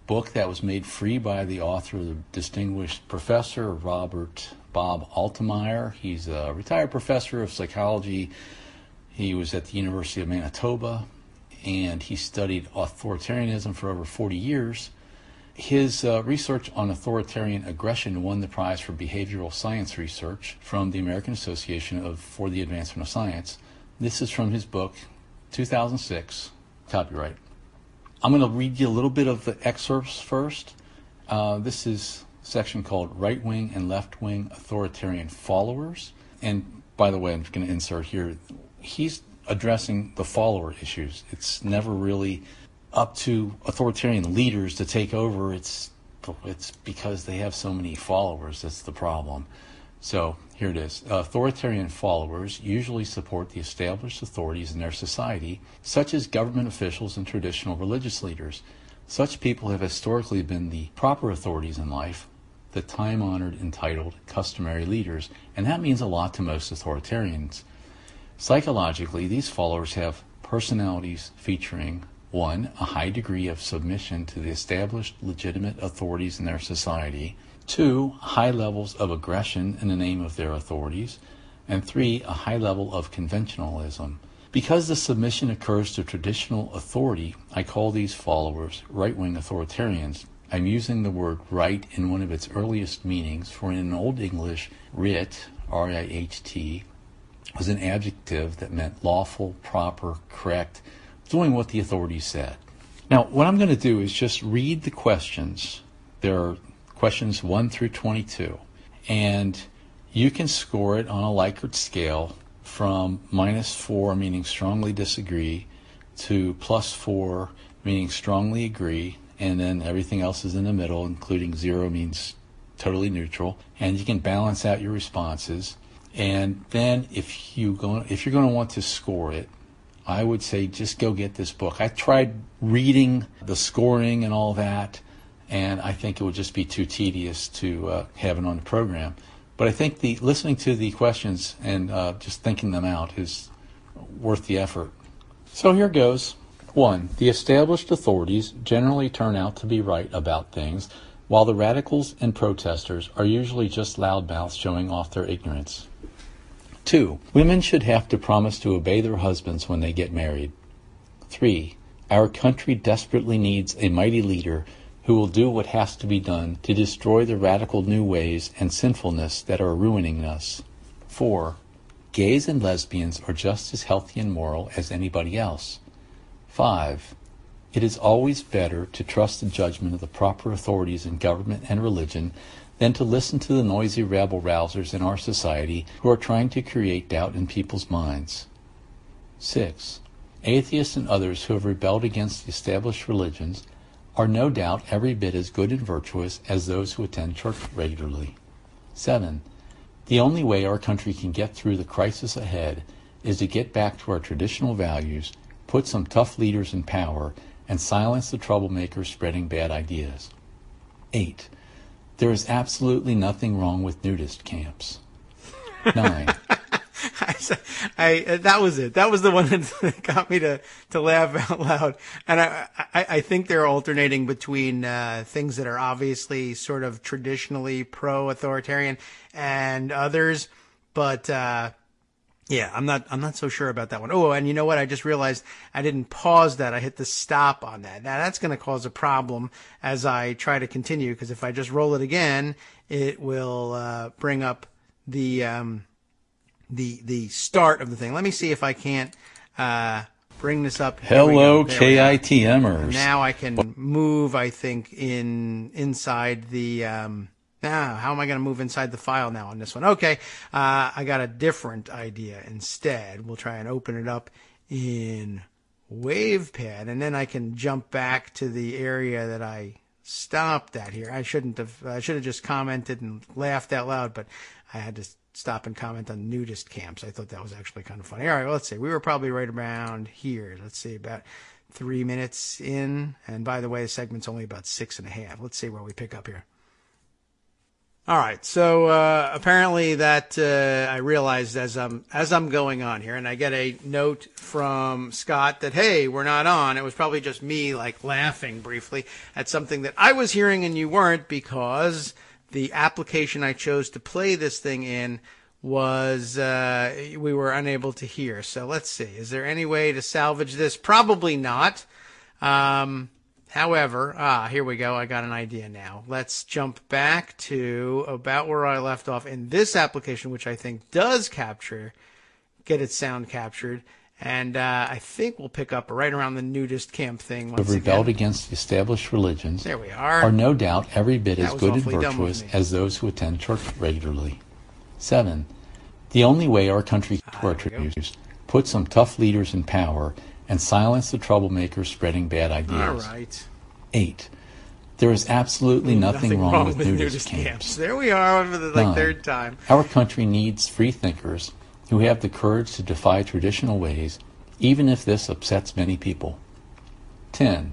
book that was made free by the author, the distinguished professor Bob Altemeyer. He's a retired professor of psychology. He was at the University of Manitoba, and he studied authoritarianism for over 40 years. His research on authoritarian aggression won the prize for behavioral science research from the American Association for the Advancement of Science. This is from his book, 2006, copyright. I'm going to read you a little bit of the excerpts first. This is a section called Right-Wing and Left-Wing Authoritarian Followers. And by the way, I'm going to insert here, he's addressing the follower issues. It's never really up to authoritarian leaders to take over. It's because they have so many followers that's the problem. So here it is. Authoritarian followers usually support the established authorities in their society, such as government officials and traditional religious leaders. Such people have historically been the proper authorities in life, the time-honored, entitled, customary leaders, and that means a lot to most authoritarians. Psychologically, these followers have personalities featuring 1. A high degree of submission to the established legitimate authorities in their society, 2. High levels of aggression in the name of their authorities, and 3. A high level of conventionalism. Because the submission occurs to traditional authority, I call these followers right-wing authoritarians. I'm using the word right in one of its earliest meanings, for in Old English, writ, R-I-H-T, was an adjective that meant lawful, proper, correct, doing what the authorities said. Now, what I'm going to do is just read the questions. There are questions 1 through 22, and you can score it on a Likert scale from -4, meaning strongly disagree, to +4, meaning strongly agree, and then everything else is in the middle, including 0 means totally neutral, and you can balance out your responses. And then if you're going to want to score it, I would say just go get this book. I tried reading the scoring and all that, and I think it would just be too tedious to have it on the program. But I think listening to the questions and just thinking them out is worth the effort. So here goes. 1. The established authorities generally turn out to be right about things, while the radicals and protesters are usually just loudmouths showing off their ignorance. 2. Women should have to promise to obey their husbands when they get married. 3. Our country desperately needs a mighty leader who will do what has to be done to destroy the radical new ways and sinfulness that are ruining us. 4. Gays and lesbians are just as healthy and moral as anybody else. 5. It is always better to trust the judgment of the proper authorities in government and religion than to listen to the noisy rabble-rousers in our society who are trying to create doubt in people's minds. 6. Atheists and others who have rebelled against the established religions are no doubt every bit as good and virtuous as those who attend church regularly. 7. The only way our country can get through the crisis ahead is to get back to our traditional values, put some tough leaders in power, and silence the troublemakers spreading bad ideas. 8. There is absolutely nothing wrong with nudist camps. 9. That was it. That was the one that got me to laugh out loud. And I think they're alternating between things that are obviously sort of traditionally pro-authoritarian and others. But yeah, I'm not so sure about that one. Oh, and you know what? I just realized I didn't pause that. I hit the stop on that. Now that's going to cause a problem as I try to continue, because if I just roll it again, it will bring up the start of the thing. Let me see if I can't bring this up. Hello, KITMers. Now I can move, I think, inside the... how am I going to move inside the file now on this one? Okay, I got a different idea instead. We'll try and open it up in WavePad, and then I can jump back to the area that I stopped at here. I should have just commented and laughed out loud, but I had to stop and comment on nudist camps. I thought that was actually kind of funny. All right, well, let's see. We were probably right around here. Let's see, about 3 minutes in. And by the way, the segment's only about 6.5. Let's see where we pick up here. All right, so apparently that I realized as I'm going on here, and I get a note from Scott that, hey, we're not on. It was probably just me like laughing briefly at something that I was hearing and you weren't, because the application I chose to play this thing in was we were unable to hear. So let's see. Is there any way to salvage this? Probably not. However, here we go. I got an idea now. Let's jump back to about where I left off in this application, which I think does get its sound captured. And I think we'll pick up right around the nudist camp thing once again. Rebelled against established religions. There we are no doubt every bit as good and virtuous as those who attend church regularly. 7. The only way our country can put some tough leaders in power and silence the troublemakers spreading bad ideas. All right. 8. There is absolutely nothing wrong with nudist camps. There we are for the 9. third time. Our country needs free thinkers who have the courage to defy traditional ways, even if this upsets many people. 10.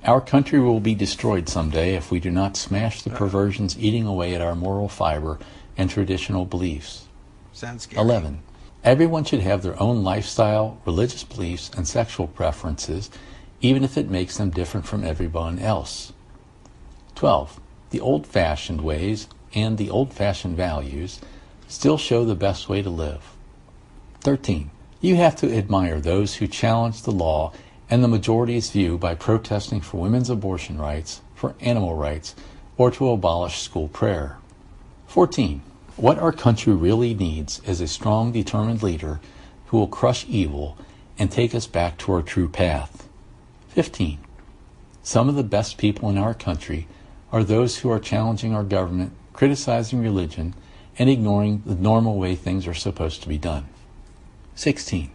Our country will be destroyed someday if we do not smash the perversions eating away at our moral fiber and traditional beliefs. Sounds scary. 11. Everyone should have their own lifestyle, religious beliefs, and sexual preferences, even if it makes them different from everyone else. 12. The old-fashioned ways and the old-fashioned values still show the best way to live. 13. You have to admire those who challenge the law and the majority's view by protesting for women's abortion rights, for animal rights, or to abolish school prayer. 14. What our country really needs is a strong, determined leader who will crush evil and take us back to our true path. 15. Some of the best people in our country are those who are challenging our government, criticizing religion, and ignoring the normal way things are supposed to be done. 16.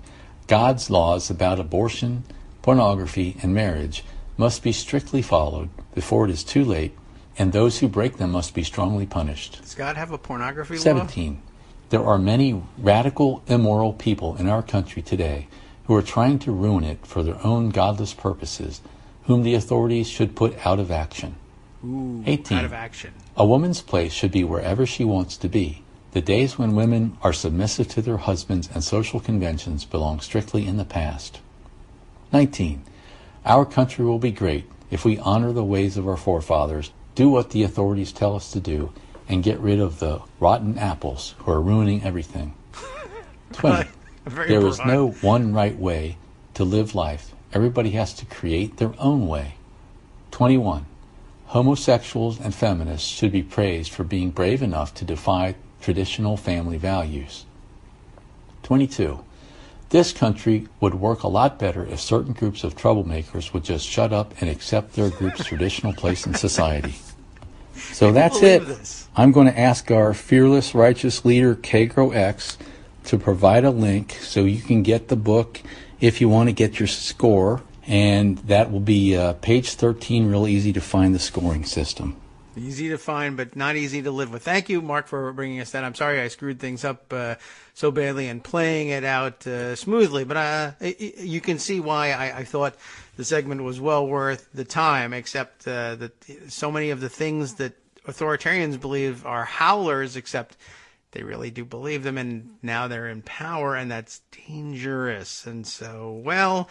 God's laws about abortion, pornography, and marriage must be strictly followed before it is too late, and those who break them must be strongly punished. Does God have a pornography law? 17. There are many radical, immoral people in our country today who are trying to ruin it for their own godless purposes, whom the authorities should put out of action. Ooh, 18. out of action. A woman's place should be wherever she wants to be. The days when women are submissive to their husbands and social conventions belong strictly in the past. 19. Our country will be great if we honor the ways of our forefathers, do what the authorities tell us to do, and get rid of the rotten apples who are ruining everything. 20. There is no one right way to live life. Everybody has to create their own way. 21. Homosexuals and feminists should be praised for being brave enough to defy traditional family values. 22. This country would work a lot better if certain groups of troublemakers would just shut up and accept their group's traditional place in society. So that's it. I'm going to ask our fearless, righteous leader, Kagro X, to provide a link so you can get the book if you want to get your score. And that will be page 13, real easy to find the scoring system. Easy to find, but not easy to live with. Thank you, Mark, for bringing us that. I'm sorry I screwed things up so badly and playing it out smoothly, but you can see why I thought the segment was well worth the time, except that so many of the things that authoritarians believe are howlers, except they really do believe them, and now they're in power, and that's dangerous. And so, well,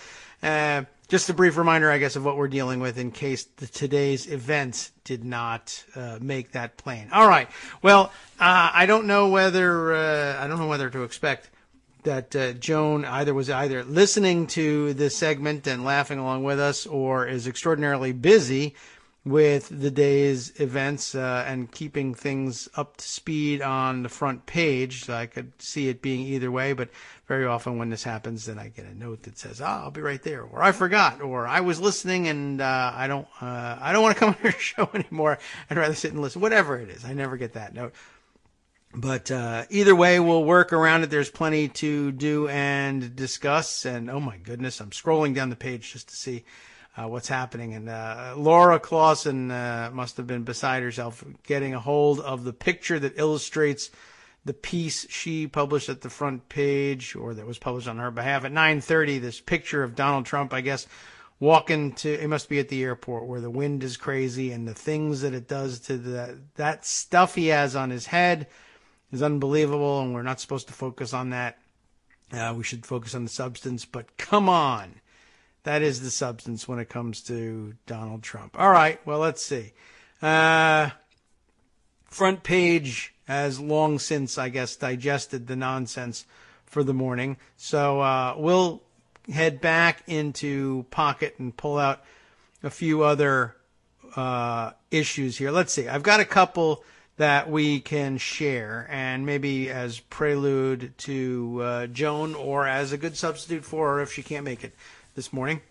just a brief reminder, I guess, of what we're dealing with in case today's events did not make that plain. All right. Well, I don't know whether to expect that Joan was either listening to this segment and laughing along with us, or is extraordinarily busy with the day's events and keeping things up to speed on the front page. So I could see it being either way, but very often when this happens, then I get a note that says, I'll be right there, or I forgot, or I was listening and I don't want to come on your show anymore. I'd rather sit and listen, whatever it is. I never get that note. But either way, we'll work around it. There's plenty to do and discuss. And oh my goodness, I'm scrolling down the page just to see what's happening. And Laura Clausen must have been beside herself getting a hold of the picture that illustrates the piece she published at the front page, or that was published on her behalf at 9:30. This picture of Donald Trump, I guess, walking to, it must be at the airport where the wind is crazy and the things that it does to that stuff he has on his head is unbelievable. And we're not supposed to focus on that. We should focus on the substance, but come on. That is the substance when it comes to Donald Trump. All right, well, let's see. Front page has long since, I guess, digested the nonsense for the morning. So we'll head back into Pocket and pull out a few other issues here. Let's see. I've got a couple that we can share, and maybe as prelude to Joan, or as a good substitute for her if she can't make it this morning.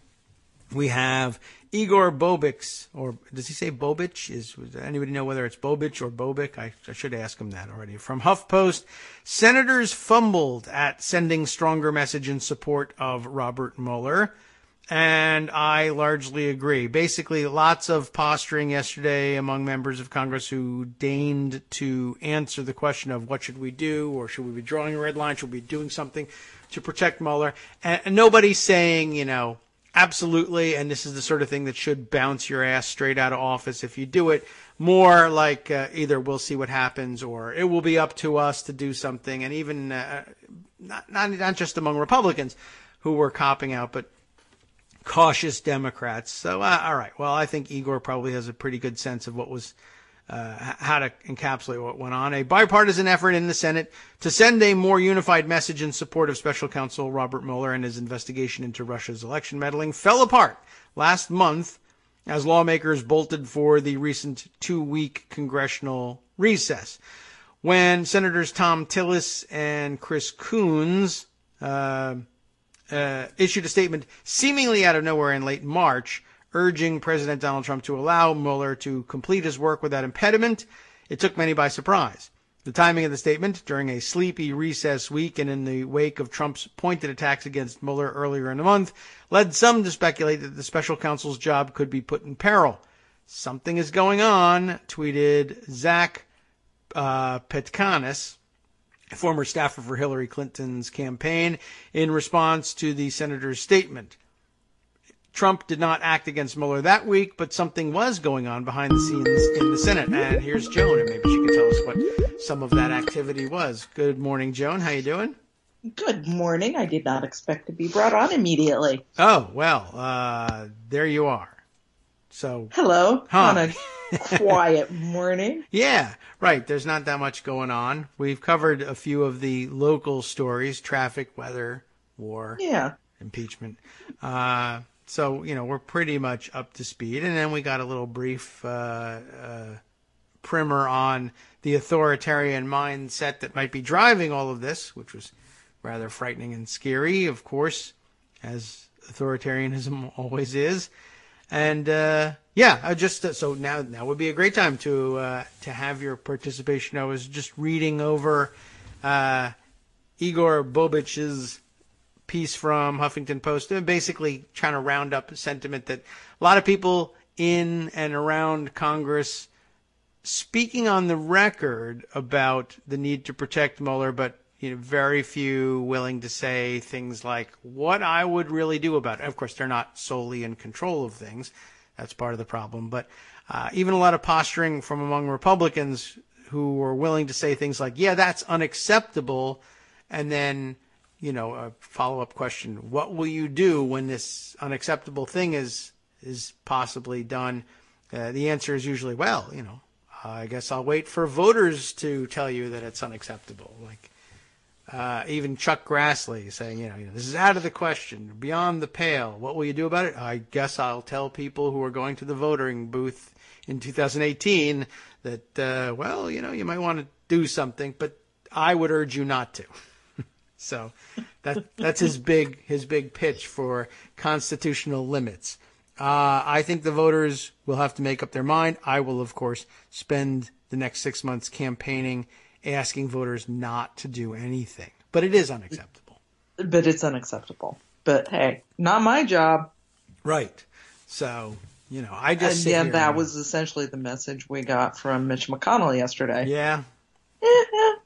We have Igor Bobic's, or does he say Bobich? Does anybody know whether it's Bobich or Bobic? I should ask him that already. From HuffPost, senators fumbled at sending stronger message in support of Robert Mueller. And I largely agree. Basically, lots of posturing yesterday among members of Congress who deigned to answer the question of what should we do, or should we be drawing a red line? Should we be doing something to protect Mueller? And nobody's saying, absolutely, and this is the sort of thing that should bounce your ass straight out of office if you do it. More like either we'll see what happens, or it will be up to us to do something. And even not just among Republicans who were copping out, but cautious Democrats. So, all right. Well, I think Igor probably has a pretty good sense of what was, how to encapsulate what went on. A bipartisan effort in the Senate to send a more unified message in support of Special Counsel Robert Mueller and his investigation into Russia's election meddling fell apart last month as lawmakers bolted for the recent 2-week congressional recess. When Senators Tom Tillis and Chris Coons issued a statement seemingly out of nowhere in late March, urging President Donald Trump to allow Mueller to complete his work without impediment, it took many by surprise. The timing of the statement, during a sleepy recess week and in the wake of Trump's pointed attacks against Mueller earlier in the month, led some to speculate that the special counsel's job could be put in peril. Something is going on, tweeted Zach Petkanis, a former staffer for Hillary Clinton's campaign, in response to the senator's statement. Trump did not act against Mueller that week, but something was going on behind the scenes in the Senate. And here's Joan, and maybe she can tell us what some of that activity was. Good morning, Joan. How you doing? Good morning. I did not expect to be brought on immediately. Oh, well, there you are. So hello. Huh. On a quiet morning. Yeah, right. There's not that much going on. We've covered a few of the local stories: traffic, weather, war, impeachment. So, we're pretty much up to speed. And then we got a little brief primer on the authoritarian mindset that might be driving all of this, which was rather frightening and scary, of course, as authoritarianism always is. And so now would be a great time to have your participation. I was just reading over Igor Bobich's piece from Huffington Post, basically trying to round up a sentiment that a lot of people in and around Congress speaking on the record about the need to protect Mueller, but very few willing to say things like what I would really do about it. Of course, they're not solely in control of things. That's part of the problem. But even a lot of posturing from among Republicans who were willing to say things like, yeah, that's unacceptable. And then, a follow-up question, what will you do when this unacceptable thing is possibly done? The answer is usually, well, I guess I'll wait for voters to tell you that it's unacceptable. Like even Chuck Grassley saying, this is out of the question, beyond the pale. What will you do about it? I guess I'll tell people who are going to the voting booth in 2018 that, you might want to do something, but I would urge you not to. So that's his big pitch for constitutional limits. I think the voters will have to make up their mind. I will, of course, spend the next 6 months campaigning, asking voters not to do anything. But it is unacceptable. But it's unacceptable. But hey, not my job. Right. So, I just that was essentially the message we got from Mitch McConnell yesterday. Yeah.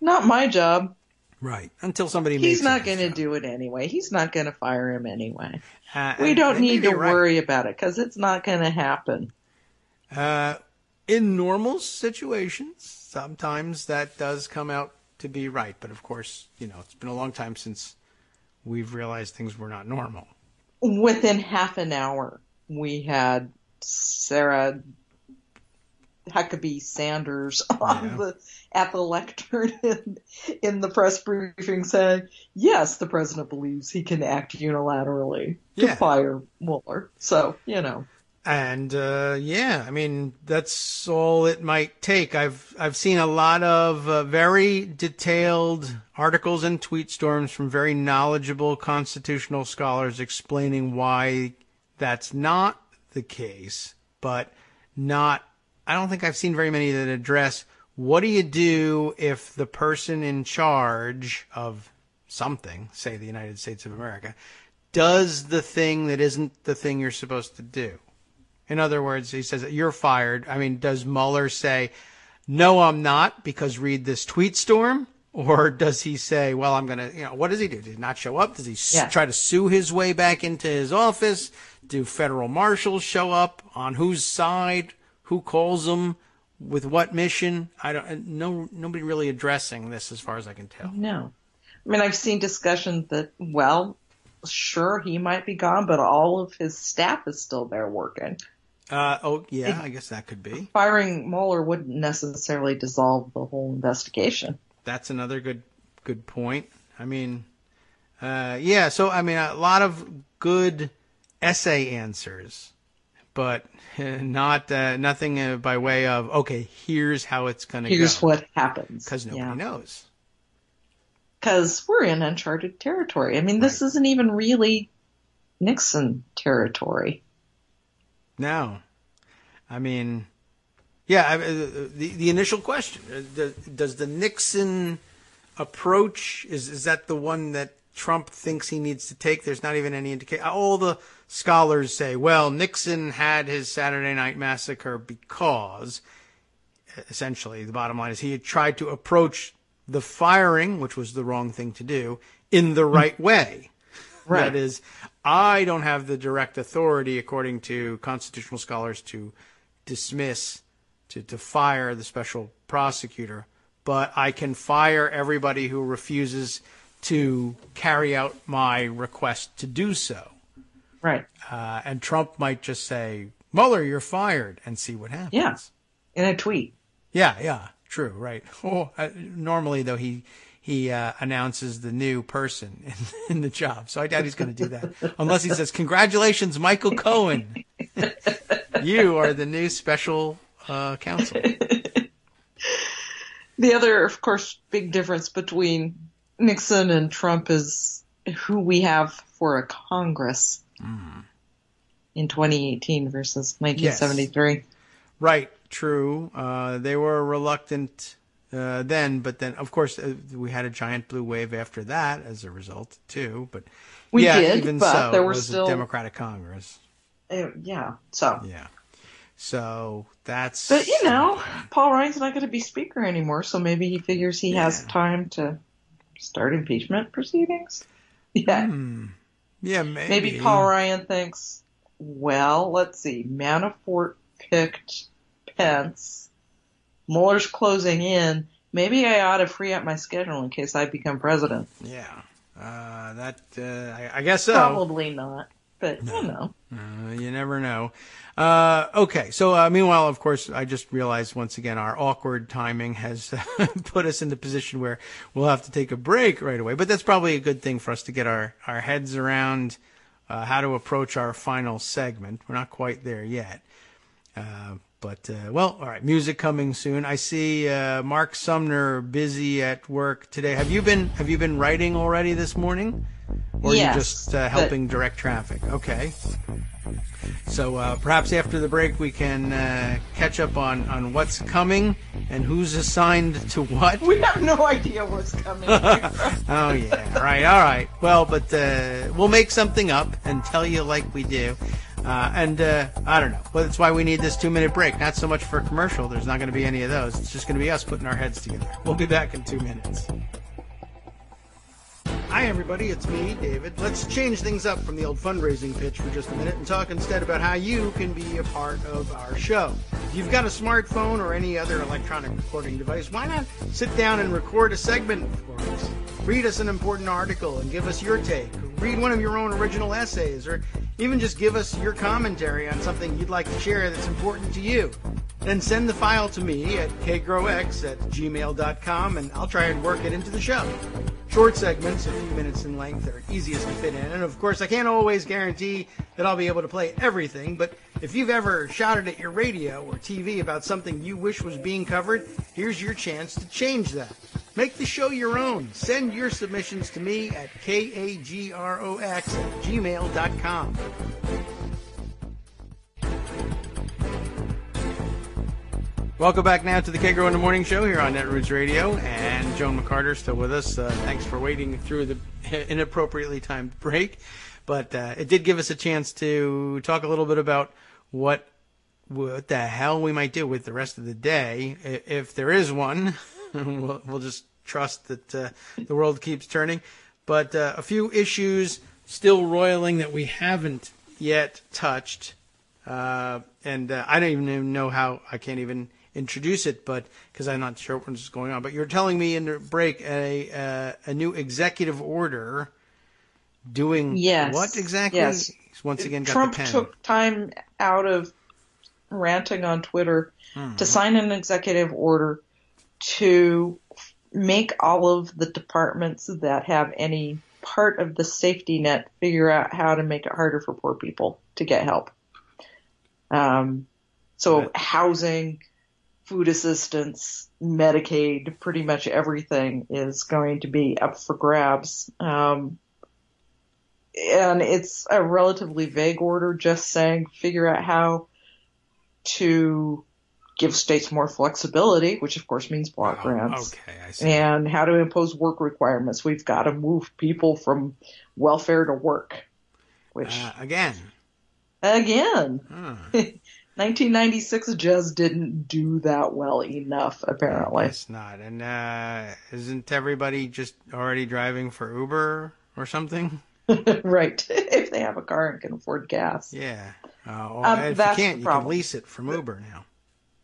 Not my job. Right. Until somebody He's not going to do it anyway. He's not going to fire him anyway. We And don't need to you're right. worry about it because it's not going to happen. In normal situations, sometimes that does come out to be right. But of course, it's been a long time since we've realized things were not normal. Within half an hour, we had Sarah Huckabee Sanders at the lectern in the press briefing saying, yes, the president believes he can act unilaterally to fire Mueller. So, And that's all it might take. I've seen a lot of very detailed articles and tweet storms from very knowledgeable constitutional scholars explaining why that's not the case, but I don't think I've seen very many that address what do you do if the person in charge of something, say the United States of America, does the thing that isn't the thing you're supposed to do. In other words, he says that you're fired. I mean, does Mueller say, no, I'm not, because read this tweet storm? Or does he say, well, I'm going to, what does he do? Does he not show up? Does he try to sue his way back into his office? Do federal marshals show up? On whose side? Who calls them? With what mission? Nobody really addressing this as far as I can tell. No. I mean, I've seen discussion that, well, sure, he might be gone, but all of his staff is still there working. I guess that could be. Firing Mueller wouldn't necessarily dissolve the whole investigation. That's another good point. I mean, so, a lot of good essay answers, but nothing by way of, okay, here's how it's going to go. Here's what happens. Because nobody knows. Because we're in uncharted territory. I mean, this isn't even really Nixon territory. No. I mean, the initial question, does the Nixon approach, is that the one that Trump thinks he needs to take? There's not even any indication. All the scholars say, well, Nixon had his Saturday Night Massacre because, essentially, the bottom line is he had tried to approach the firing, which was the wrong thing to do, in the right way. Right. That is, I don't have the direct authority, according to constitutional scholars, to dismiss, to fire the special prosecutor, but I can fire everybody who refuses to carry out my request to do so. Right. And Trump might just say, Mueller, you're fired, and see what happens. Yeah. In a tweet. Yeah, true, right. Oh, normally, though, he announces the new person in the job. So I doubt he's going to do that. Unless he says, congratulations, Michael Cohen. You are the new special counsel. The other, of course, big difference between Nixon and Trump is who we have for a Congress in 2018 versus 1973. Yes. Right, true. They were reluctant then, but then, of course, we had a giant blue wave after that as a result, too. But we did, even but so, there it were was still a Democratic Congress. Yeah, so. Yeah. So that's... But, Paul Ryan's not going to be Speaker anymore, so maybe he figures he has time to start impeachment proceedings. Yeah. Yeah, Maybe Paul Ryan thinks, well, let's see, Manafort picked Pence, Mueller's closing in, maybe I ought to free up my schedule in case I become president. Yeah. I guess so. Probably not, but you never know. Okay, so meanwhile, of course, I just realized once again our awkward timing has put us in the position where we'll have to take a break right away. But that's probably a good thing for us to get our heads around how to approach our final segment. We're not quite there yet. But all right, music coming soon. I see Mark Sumner busy at work today. Have you been writing already this morning? Or yes, are you just helping direct traffic? Okay. So perhaps after the break we can catch up on what's coming and who's assigned to what. We have no idea what's coming. Oh, yeah. Right. All right. Well, but we'll make something up and tell you like we do. I don't know. Well, that's why we need this 2-minute break. Not so much for a commercial. There's not going to be any of those. It's just going to be us putting our heads together. We'll be back in 2 minutes. Hi, everybody. It's me, David. Let's change things up from the old fundraising pitch for just a minute and talk instead about how you can be a part of our show. If you've got a smartphone or any other electronic recording device, why not sit down and record a segment for us? Read us an important article and give us your take. Read one of your own original essays, or even just give us your commentary on something you'd like to share that's important to you. Then send the file to me at kagrox@gmail.com, and I'll try and work it into the show. Short segments, a few minutes in length, are easiest to fit in. And of course, I can't always guarantee that I'll be able to play everything, but if you've ever shouted at your radio or TV about something you wish was being covered, here's your chance to change that. Make the show your own. Send your submissions to me at kagrox@gmail.com. Welcome back now to the Kagro in the Morning Show here on Netroots Radio, and Joan McCarter still with us. Thanks for waiting through the inappropriately timed break, but it did give us a chance to talk a little bit about what the hell we might do with the rest of the day, if there is one. We'll just trust that the world keeps turning. But a few issues still roiling that we haven't yet touched, and I don't even know how. I can't even introduce it, but because I'm not sure what's going on. But you're telling me in the break a new executive order doing what exactly? Yes. Once again, got Trump the pen. took time out of ranting on Twitter to sign an executive order to make all of the departments that have any part of the safety net figure out how to make it harder for poor people to get help. So housing, food assistance, Medicaid, pretty much everything is going to be up for grabs. And it's a relatively vague order, just saying figure out how to give states more flexibility, which of course means block grants. Okay, I see. And how to impose work requirements. We've got to move people from welfare to work. Which again. 1996 just didn't do that well enough, apparently. It's not. And isn't everybody just already driving for Uber or something? Right. If they have a car and can afford gas. Yeah. If you That's can't, the you can problem. lease it from Uber now.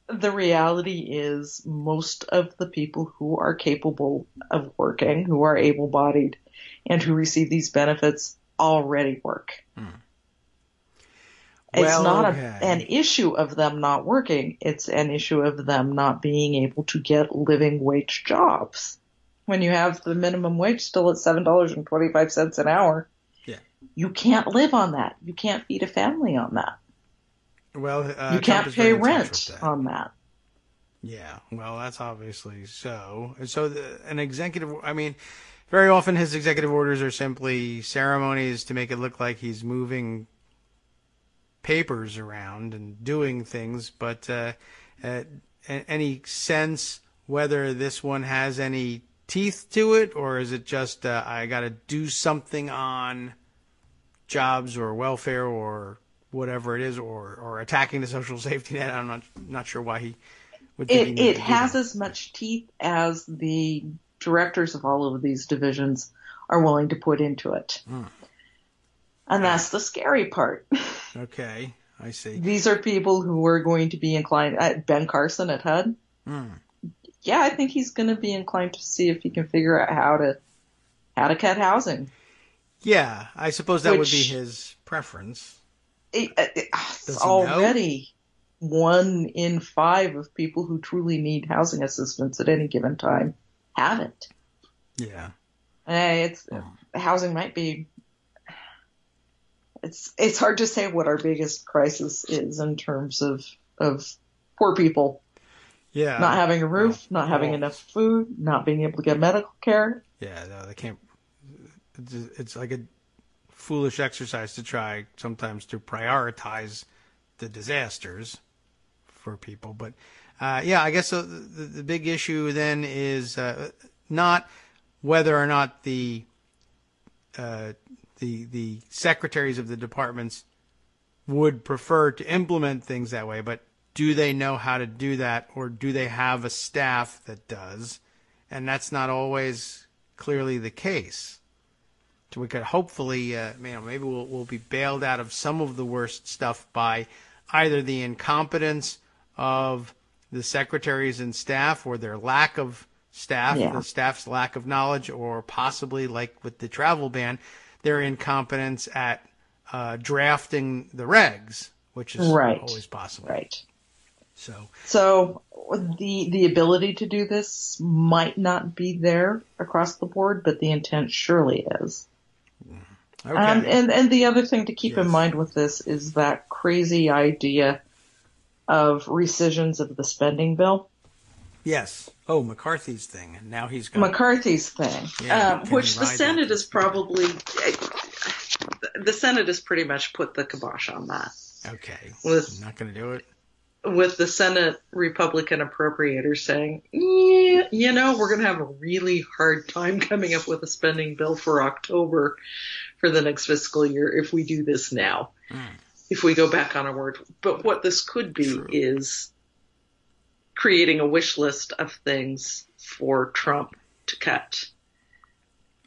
The reality is most of the people who are capable of working, who are able-bodied, and who receive these benefits already work. It's Well, not okay. an issue of them not working. It's an issue of them not being able to get living wage jobs. When you have the minimum wage still at $7.25 an hour, Yeah. you can't live on that. You can't feed a family on that. Well, You Trump can't is very pay in touch rent with that. on that. Yeah, well, that's obviously so. And so an executive, I mean, very often his executive orders are simply ceremonies to make it look like he's moving papers around and doing things. But any sense whether this one has any teeth to it, or is it just I got to do something on jobs or welfare or whatever it is, or attacking the social safety net? I'm not sure why he would think he needed It to do has that. as much teeth as the directors of all of these divisions are willing to put into it. And that's the scary part. Okay, I see. These are people who are going to be inclined. Ben Carson at HUD. Yeah, I think he's going to be inclined to see if he can figure out how to cut housing. Yeah, I suppose that would be his preference. It's already 1 in 5 of people who truly need housing assistance at any given time have it. Yeah. Housing might be. It's hard to say what our biggest crisis is in terms of poor people. Yeah. Not having a roof, not having enough food, not being able to get medical care. Yeah, no, they can't. It's like a foolish exercise to try sometimes to prioritize the disasters for people. But yeah, I guess the big issue then is not whether or not the secretaries of the departments would prefer to implement things that way, but do they know how to do that, or do they have a staff that does? And that's not always clearly the case. So we could hopefully, maybe we'll be bailed out of some of the worst stuff by either the incompetence of the secretaries and staff, or their lack of staff, the staff's lack of knowledge, or possibly, like with the travel ban, their incompetence at drafting the regs, which is always possible. Right. So the ability to do this might not be there across the board, but the intent surely is. Okay. And the other thing to keep in mind with this is that crazy idea of rescissions of the spending bill. Yes. Oh, McCarthy's thing. And now he's got McCarthy's thing, which the Senate is probably the Senate has pretty much put the kibosh on that. Okay. I'm not going to do it. With the Senate Republican appropriators saying, yeah, we're going to have a really hard time coming up with a spending bill for October for the next fiscal year if we do this now, if we go back on our word. But what this could be is creating a wish list of things for Trump to cut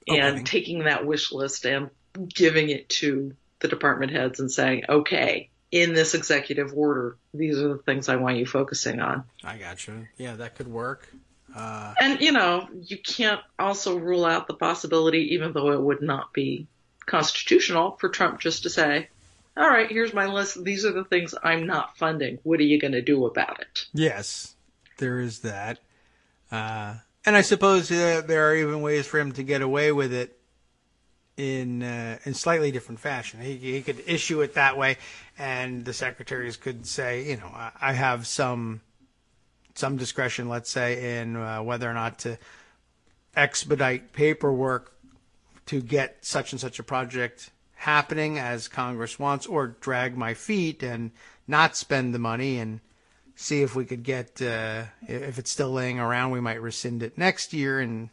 and taking that wish list and giving it to the department heads and saying, okay, in this executive order, these are the things I want you focusing on. I got you. Yeah, that could work. And, you can't also rule out the possibility, even though it would not be constitutional, for Trump just to say, all right, here's my list. These are the things I'm not funding. What are you going to do about it? Yes, there is that. And I suppose there are even ways for him to get away with it in slightly different fashion. He could issue it that way, and the secretaries could say, I have some discretion, let's say, in whether or not to expedite paperwork to get such and such a project happening as Congress wants, or drag my feet and not spend the money and see if we could get, if it's still laying around, we might rescind it next year in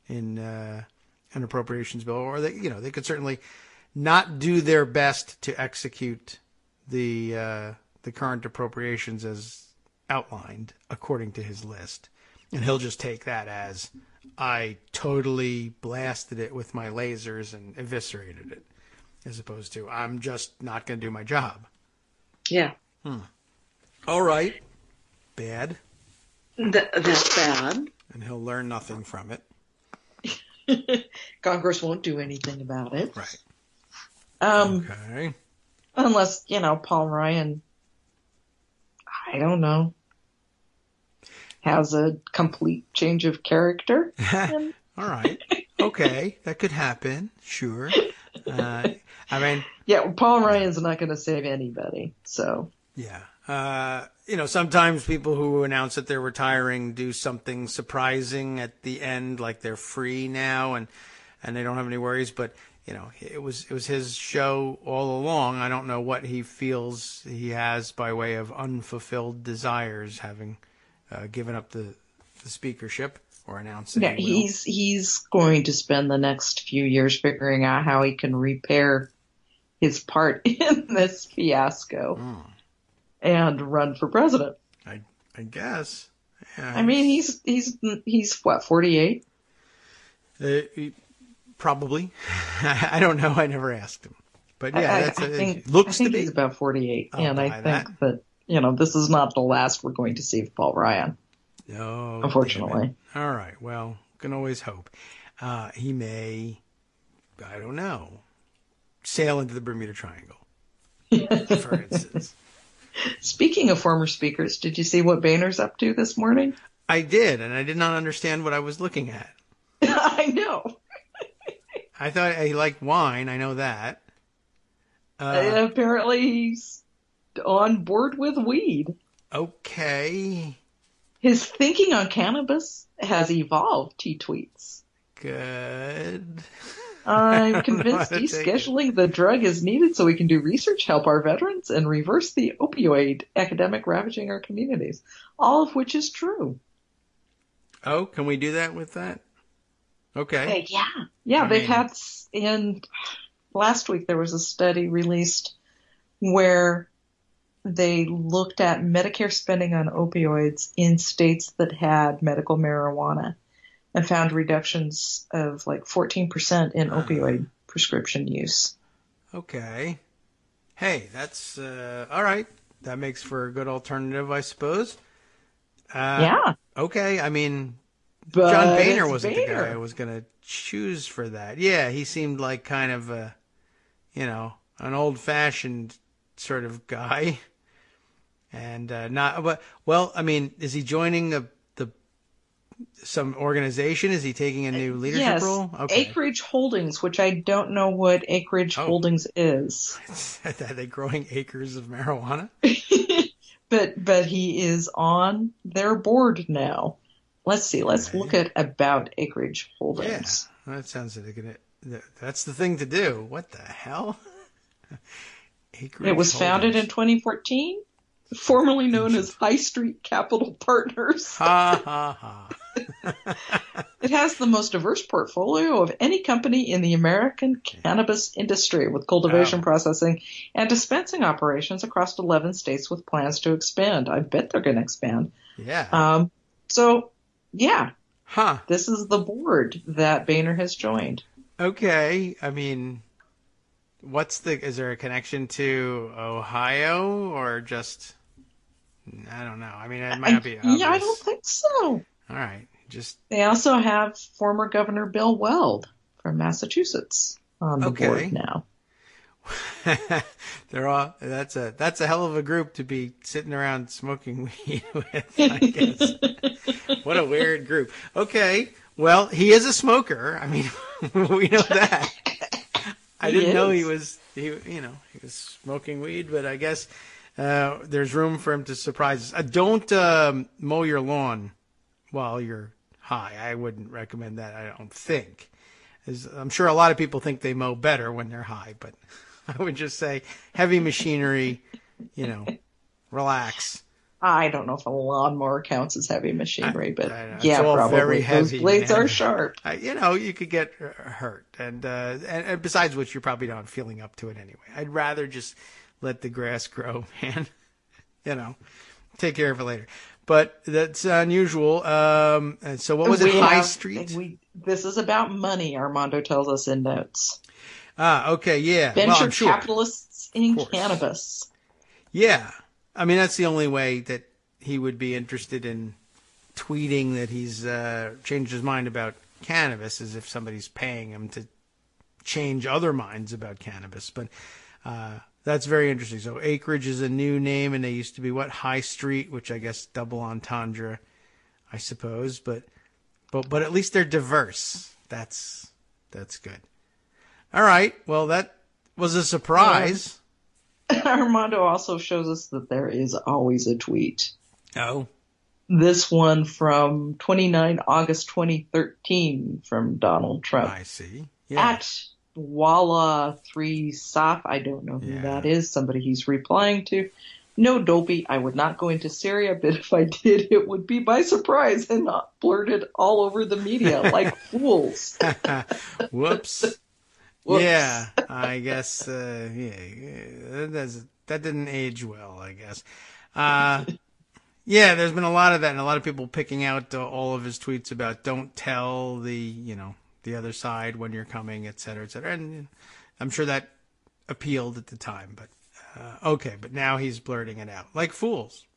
an appropriations bill, or they could certainly not do their best to execute the current appropriations as outlined according to his list, and he'll just take that as I totally blasted it with my lasers and eviscerated it, as opposed to I'm just not going to do my job. Yeah. All right. Bad. That's bad. And he'll learn nothing from it. Congress won't do anything about it. Right. Okay. Unless, Paul Ryan, I don't know, has a complete change of character. All right. Okay. That could happen. Sure. Yeah, Paul Ryan's not going to save anybody, so. Yeah. Sometimes people who announce that they're retiring do something surprising at the end, like they're free now and they don't have any worries. But, it was his show all along. I don't know what he feels he has by way of unfulfilled desires, having given up the speakership or announced that he will. He's going to spend the next few years figuring out how he can repair his part in this fiasco. And run for president. I guess. Yeah, I mean, he's what, 48? Probably. I don't know. I never asked him. But yeah, I think he's about 48. And I think that, this is not the last we're going to see of Paul Ryan. No. Unfortunately. All right. Well, can always hope. He may, I don't know, sail into the Bermuda Triangle, for instance. Speaking of former speakers, did you see what Boehner's up to this morning? I did, and I did not understand what I was looking at. I know. I thought he liked wine. I know that. Apparently he's on board with weed. Okay. His thinking on cannabis has evolved, he tweets. Good. I'm convinced descheduling the drug is needed so we can do research, help our veterans, and reverse the opioid epidemic ravaging our communities. All of which is true. Oh, can we do that with that? Okay. Yeah. They've had last week there was a study released where they looked at Medicare spending on opioids in states that had medical marijuana. And found reductions of like 14% in opioid prescription use. Okay. Hey, that's all right. That makes for a good alternative, I suppose. Yeah. Okay. I mean, but John Boehner wasn't the guy I was going to choose for that. Yeah, he seemed like kind of a, an old-fashioned sort of guy. And is he joining some organization? Is he taking a new leadership role? Okay. Acreage Holdings, which I don't know what Acreage Holdings is. Are they growing acres of marijuana? but he is on their board now. Let's see. Let's look at about Acreage Holdings. Yeah, that sounds like that's the thing to do. What the hell? Acreage It was founded in 2014, formerly known as High Street Capital Partners. Ha ha ha. It has the most diverse portfolio of any company in the American cannabis industry, with cultivation, processing, and dispensing operations across 11 states with plans to expand. I bet they're going to expand. Yeah. This is the board that Boehner has joined. Okay. I mean, is there a connection to Ohio or just, I don't know. I mean, it might not be obvious. Yeah, I don't think so. All right. They also have former Governor Bill Weld from Massachusetts on the board now. That's a hell of a group to be sitting around smoking weed with, I guess. What a weird group. Okay. Well, he is a smoker. I mean, we know that. I didn't know he was smoking weed, but I guess there's room for him to surprise us. Don't mow your lawn while you're high. I wouldn't recommend that, I don't think. I'm sure a lot of people think they mow better when they're high, but I would just say heavy machinery, relax. I don't know if a lawnmower counts as heavy machinery, but yeah, probably. Very heavy, those blades are sharp. You could get hurt. And besides which, you're probably not feeling up to it anyway. I'd rather just let the grass grow, man. Take care of it later. but that's unusual. And so what was it? High Street? This is about money, Armando tells us in notes. Okay, yeah. Venture capitalists in cannabis. Yeah. I mean, that's the only way that he would be interested in tweeting that he's changed his mind about cannabis, is if somebody's paying him to change other minds about cannabis. But that's very interesting. So Acreage is a new name, and they used to be High Street, which I guess double entendre, I suppose. But at least they're diverse. That's good. All right. Well, that was a surprise. Armando also shows us that there is always a tweet. Oh. This one from 29 August 2013 from Donald Trump. I see. Yeah. At Walla3Saf, I don't know who that is, somebody he's replying to. No, dopey, I would not go into Syria, but if I did, it would be by surprise and not blurted all over the media like fools. Whoops. Yeah, I guess, that didn't age well, I guess. Yeah, there's been a lot of that, and a lot of people picking out all of his tweets about don't tell the other side when you're coming, et cetera, and I'm sure that appealed at the time, but okay, but now he's blurting it out like fools.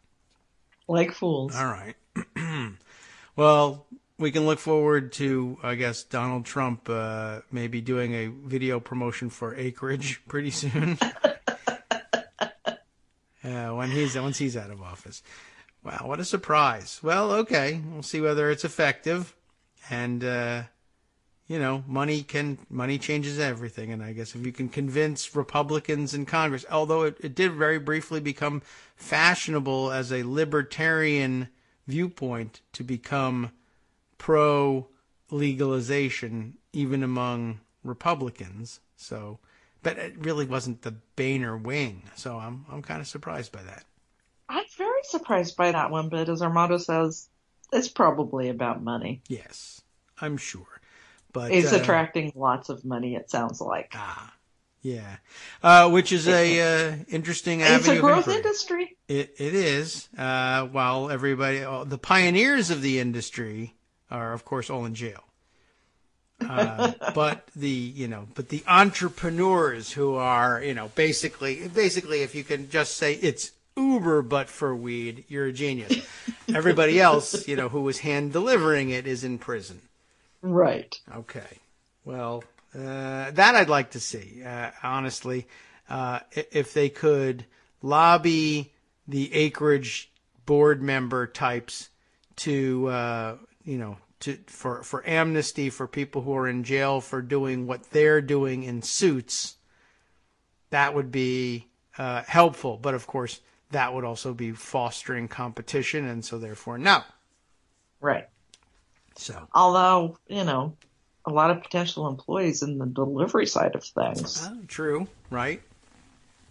Like fools. All right. Well, we can look forward to, I guess, Donald Trump maybe doing a video promotion for Acreage pretty soon. Once he's out of office. Wow, what a surprise. Well, okay, we'll see whether it's effective. And money changes everything. And I guess if you can convince Republicans in Congress, although it did very briefly become fashionable as a libertarian viewpoint to become pro-legalization even among Republicans. So, but it really wasn't the Boehner wing. So I'm kind of surprised by that. I'm very surprised by that one, but as Armando says, it's probably about money. Yes, I'm sure. But it's attracting lots of money, it sounds like. Yeah. Which is a interesting avenue. It's a growth industry. It is. While the pioneers of the industry are, of course, all in jail. But the entrepreneurs who are, basically, if you can just say it's Uber, but for weed, you're a genius. Everybody else, who was hand delivering it is in prison. Right. Okay. Well, that I'd like to see, honestly, if they could lobby the Acreage board member types to, for amnesty for people who are in jail for doing what they're doing in suits. That would be helpful. But of course, that would also be fostering competition, and so therefore no. Right. So, although, a lot of potential employees in the delivery side of things. True, right?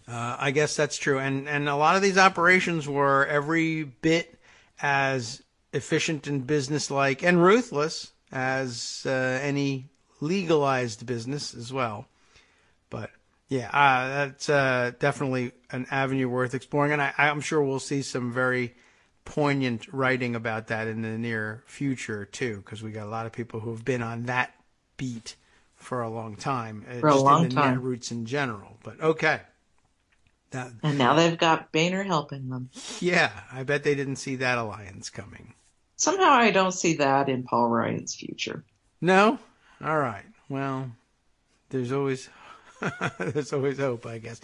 I guess that's true. And a lot of these operations were every bit as efficient and businesslike and ruthless as any legalized business as well. But yeah, that's definitely an avenue worth exploring. And I'm sure we'll see some very poignant writing about that in the near future too, because we got a lot of people who have been on that beat for a long time, in the net roots in general. But okay, and now they've got Boehner helping them. Yeah, I bet they didn't see that alliance coming. Somehow I don't see that in Paul Ryan's future. No? All right. Well, there's always hope, I guess.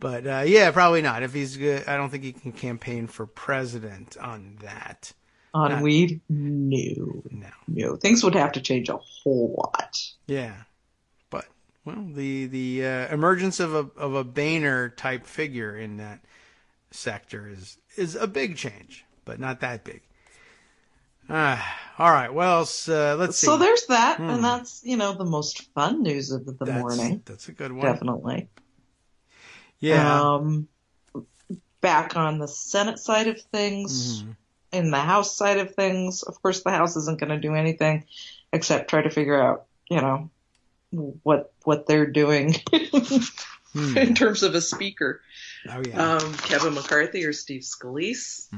But, probably not. If he's good, I don't think he can campaign for president on that. On weed? No. Things would have to change a whole lot. Yeah. But, well, the emergence of a Boehner type figure in that sector is a big change, but not that big. All right. Well, let's see. So there's that, and that's, the most fun news of the morning. That's a good one. Definitely. Yeah. Back on the Senate side of things, in the House side of things, of course, the House isn't going to do anything except try to figure out, what they're doing in terms of a speaker. Oh, yeah. Kevin McCarthy or Steve Scalise.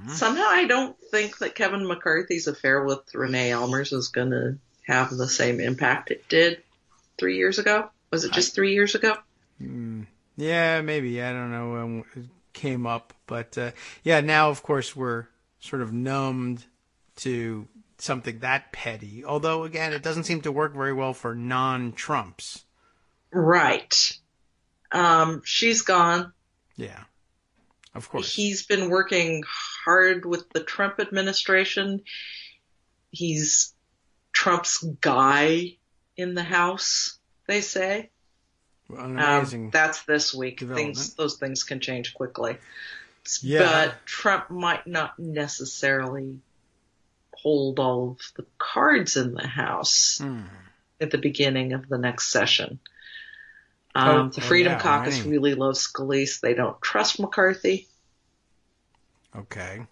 Somehow I don't think that Kevin McCarthy's affair with Renee Elmers is going to have the same impact it did 3 years ago. Was it just 3 years ago? Yeah, maybe. I don't know when it came up. But, now, of course, we're sort of numbed to something that petty. Although, again, it doesn't seem to work very well for non-Trumps. Right. She's gone. Yeah, of course. He's been working hard with the Trump administration. He's Trump's guy in the House, they say. An amazing that's this week. Those things can change quickly. Yeah. But Trump might not necessarily hold all of the cards in the House at the beginning of the next session. The Freedom Caucus really loves Scalise. They don't trust McCarthy. Okay.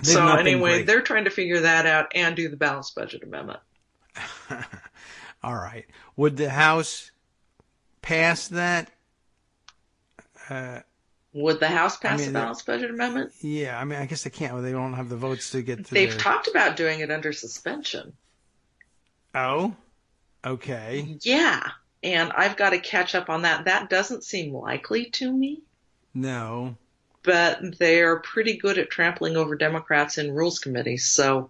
So anyway, they're trying to figure that out and do the balanced budget amendment. All right. Would the House pass that? Would the House pass the balanced budget amendment? Yeah, I guess they can't. Well, they don't have the votes to get to They've talked about doing it under suspension. Oh? Okay. Yeah. And I've got to catch up on that. That doesn't seem likely to me. No. But they are pretty good at trampling over Democrats in rules committees, so.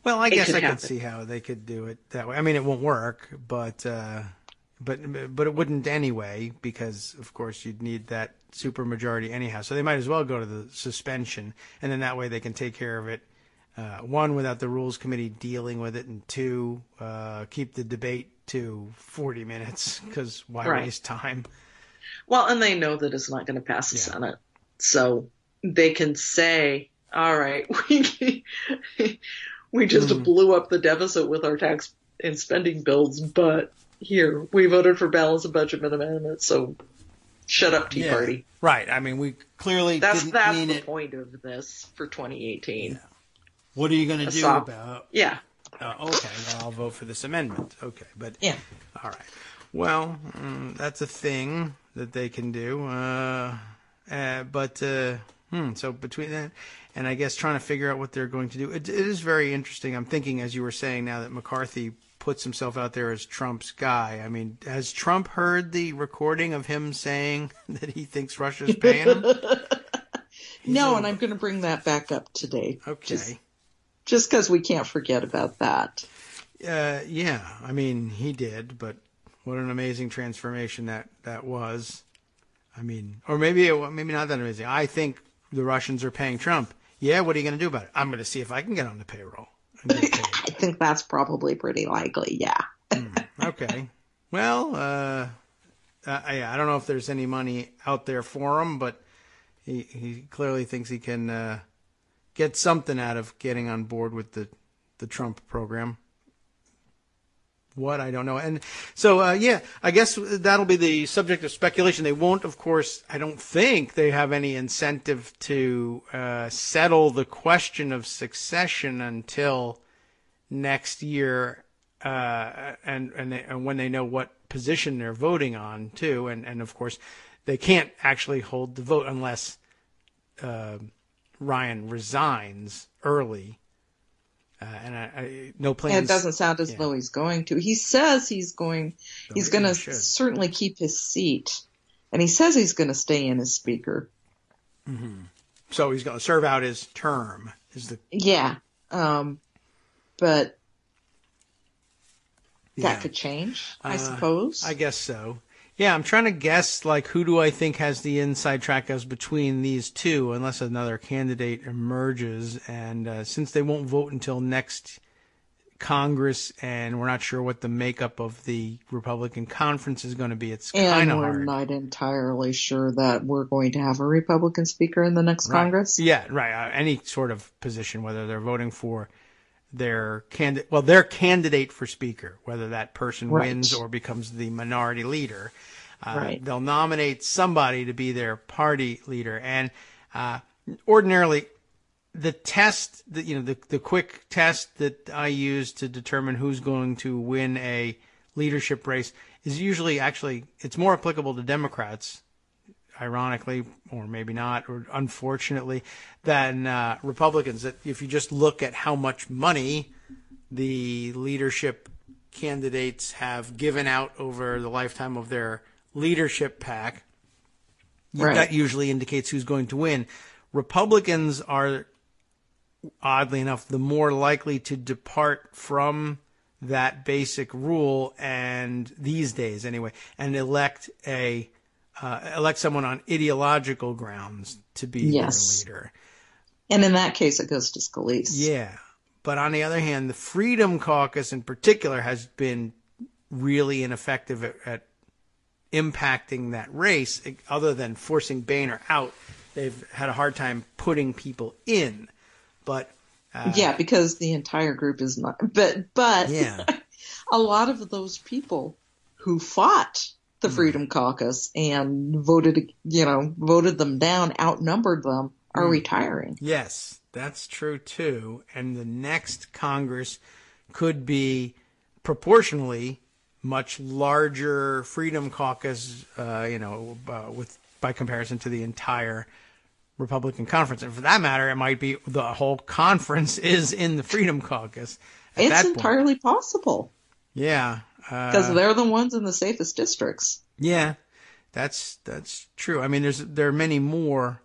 Well, I guess I could see how they could do it that way. I mean, it won't work, but it wouldn't anyway, because of course you'd need that supermajority anyhow. So they might as well go to the suspension, and then that way they can take care of it. One, without the Rules Committee dealing with it, and two, keep the debate to 40 minutes, because why waste time? Well, and they know that it's not going to pass the Senate. So they can say, all right, we just blew up the deficit with our tax and spending bills, but here, we voted for balance of budget amendment, so shut up, Tea Party. Right. I mean, we clearly didn't mean it. That's the point of this for 2018. Yeah. What are you going to do about? Yeah. Okay. Well, I'll vote for this amendment. Okay, but all right. Well, that's a thing that they can do. So between that and I guess trying to figure out what they're going to do, it is very interesting. I'm thinking, as you were saying, now that McCarthy puts himself out there as Trump's guy. I mean, has Trump heard the recording of him saying that he thinks Russia's paying him? No, and I'm going to bring that back up today. Okay. Just because we can't forget about that. Yeah, I mean, he did, but what an amazing transformation that was. I mean, or maybe not that amazing. I think the Russians are paying Trump. Yeah, what are you going to do about it? I'm going to see if I can get on the payroll. I think that's probably pretty likely, yeah. Okay. Well, I don't know if there's any money out there for him, but he clearly thinks he can get something out of getting on board with the Trump program. What? I don't know. And so, I guess that'll be the subject of speculation. They won't, of course, I don't think they have any incentive to settle the question of succession until next year, and when they know what position they're voting on, too. And of course, they can't actually hold the vote unless Ryan resigns early. And no plans. And it doesn't sound as though he's going to. He says he's going to certainly keep his seat. And he says he's going to stay in as speaker. Mm-hmm. So he's going to serve out his term. Yeah. But that could change, I suppose. I guess so. Yeah, I'm trying to guess, who do I think has the inside track as between these two, unless another candidate emerges. And since they won't vote until next Congress, and we're not sure what the makeup of the Republican conference is going to be, it's kind of hard. And we're not entirely sure that we're going to have a Republican speaker in the next Congress. Yeah, right. Any sort of position, whether they're voting for their candidate for speaker, whether that person wins or becomes the minority leader. They'll nominate somebody to be their party leader. And ordinarily, the test, the quick test that I use to determine who's going to win a leadership race is usually it's more applicable to Democrats ironically, or maybe not, or unfortunately, than Republicans. That if you just look at how much money the leadership candidates have given out over the lifetime of their leadership pack, that usually indicates who's going to win. Republicans are, oddly enough, the more likely to depart from that basic rule, and these days anyway, and elect someone on ideological grounds to be their leader. And in that case, it goes to Scalise. Yeah. But on the other hand, the Freedom Caucus in particular has been really ineffective at impacting that race. Other than forcing Boehner out, they've had a hard time putting people in. But because the entire group is not. But yeah. A lot of those people who fought the Freedom Caucus and voted them down, outnumbered them, are retiring. Yes, that's true too. And the next Congress could be proportionally much larger Freedom Caucus, by comparison to the entire Republican conference. And for that matter, it might be the whole conference is in the Freedom Caucus. It's entirely possible. Yeah. Because they're the ones in the safest districts. Yeah, that's true. I mean, there are many more.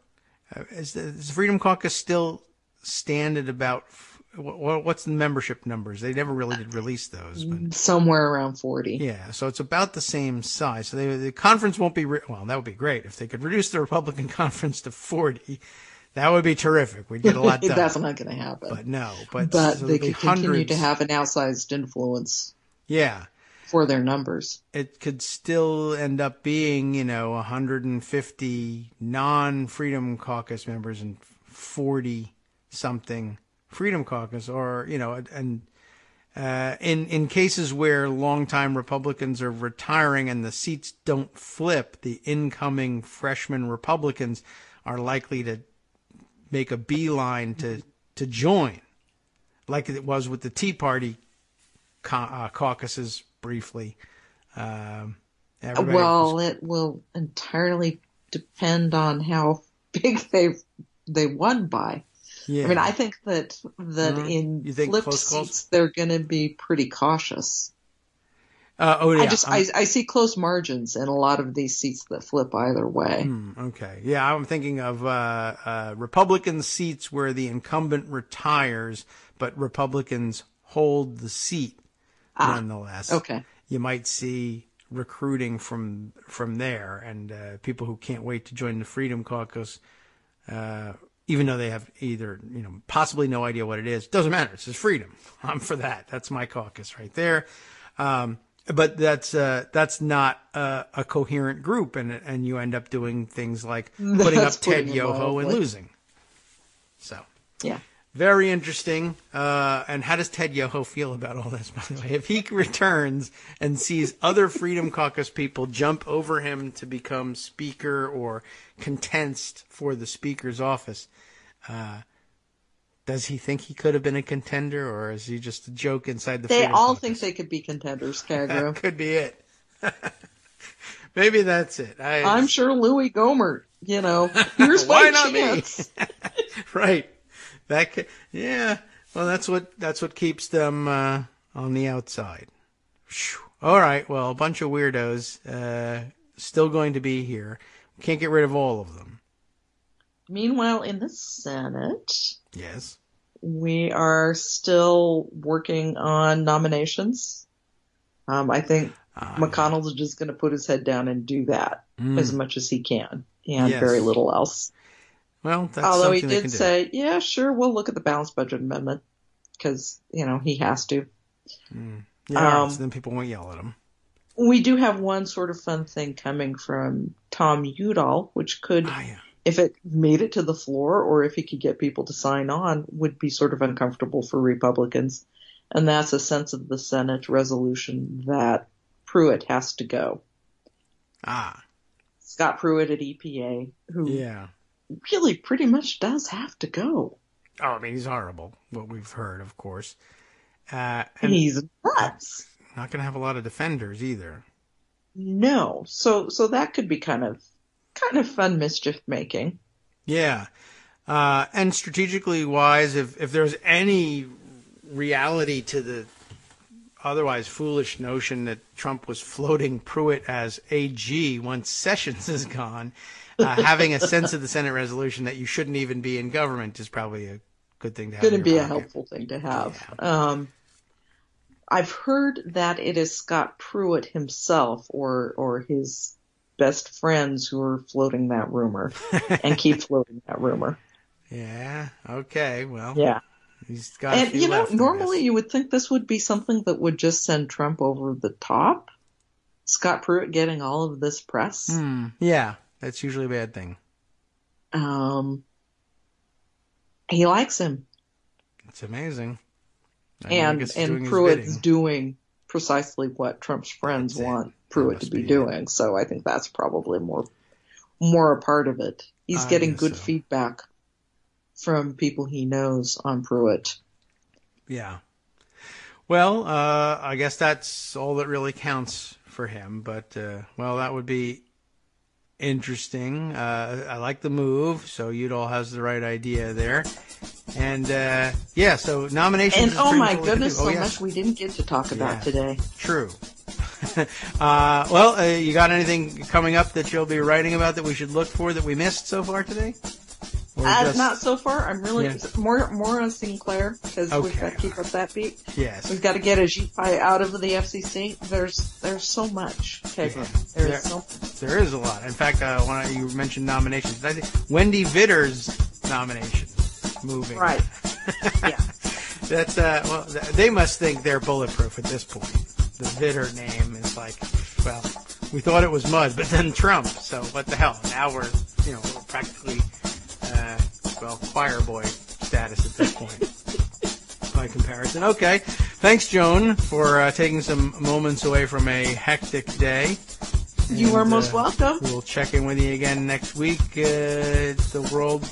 Is the Freedom Caucus still stand at about, what's the membership numbers? They never really did release those. But somewhere around 40. Yeah, so it's about the same size. So the conference won't be, well, that would be great. If they could reduce the Republican conference to 40, that would be terrific. We'd get a lot done. That's not going to happen. But no. But so they could continue to have an outsized influence. Yeah. For their numbers. It could still end up being, 150 non-Freedom Caucus members and 40-something Freedom Caucus, or, in cases where longtime Republicans are retiring and the seats don't flip, the incoming freshman Republicans are likely to make a beeline to join, like it was with the Tea Party caucuses briefly. It will entirely depend on how big they won by. Yeah. I mean, I think that in flipped seats they're going to be pretty cautious. Yeah. I see close margins in a lot of these seats that flip either way. Okay. Yeah, I'm thinking of Republican seats where the incumbent retires, but Republicans hold the seat nonetheless. Okay. You might see recruiting from there, and people who can't wait to join the Freedom Caucus, even though they have either possibly no idea what it is. Doesn't matter. It's just freedom. I'm for that. That's my caucus right there. But that's not a coherent group, and you end up doing things like putting up Ted Yoho and losing. So yeah. Very interesting. And how does Ted Yoho feel about all this, by the way? If he returns and sees other Freedom Caucus people jump over him to become speaker or contest for the speaker's office, does he think he could have been a contender, or is he just a joke inside the Freedom Caucus? They all think they could be contenders, Kagro. That could be it. Maybe that's it. I'm sure Louis Gohmert, here's why my not chance. Me? Right. Yeah. Well, that's what keeps them on the outside. Whew. All right. Well, a bunch of weirdos still going to be here. Can't get rid of all of them. Meanwhile, in the Senate, yes, we are still working on nominations. I think McConnell is just going to put his head down and do that as much as he can, and very little else. Well, that's although he something they did can do. say, yeah, sure, we'll look at the balanced budget amendment because he has to. Yeah, so then people won't yell at him. We do have one sort of fun thing coming from Tom Udall, which could, if it made it to the floor or if he could get people to sign on, would be sort of uncomfortable for Republicans. And that's a sense of the Senate resolution that Pruitt has to go. Scott Pruitt at EPA, who really pretty much does have to go. Oh, I mean, he's horrible, what we've heard, of course. And he's nuts. Not going to have a lot of defenders either. No. So that could be kind of kind of fun mischief making. Yeah. And strategically wise, if there's any reality to the otherwise foolish notion that Trump was floating Pruitt as AG once Sessions is gone, having a sense of the Senate resolution that you shouldn't even be in government is probably a good thing to have. Going to be a helpful thing to have. Yeah. I've heard that it is Scott Pruitt himself or his best friends who are floating that rumor and keep floating that rumor. Yeah. Okay. Well. Yeah. He's got and you know, left, normally you would think this would be something that would just send Trump over the top. Scott Pruitt getting all of this press. Yeah, that's usually a bad thing. He likes him. It's amazing. And Pruitt's doing precisely what Trump's friends want Pruitt to be doing. So I think that's probably more a part of it. He's getting good feedback from people he knows on Pruitt. Yeah. Well, I guess that's all that really counts for him. But, well, that would be interesting. I like the move, so Udall has the right idea there. And, yeah, so nominations. And, oh, my goodness, so much we didn't get to talk about today. True. Well, you got anything coming up that you'll be writing about that we should look for that we missed so far today? Not so far. I'm really more on Sinclair because we've got to keep up that beat. Yes, we've got to get Ajit out of the FCC. There's so much. There is a lot. In fact, when you mentioned nominations, I think Wendy Vitter's nomination moving. Right. Yeah. That's well, they must think they're bulletproof at this point. The Vitter name is like, well, we thought it was mud, but then Trump. So what the hell? Now we're practically. Choir boy status at this point by comparison. Okay. Thanks, Joan, for taking some moments away from a hectic day. You are most welcome. We'll check in with you again next week. The world,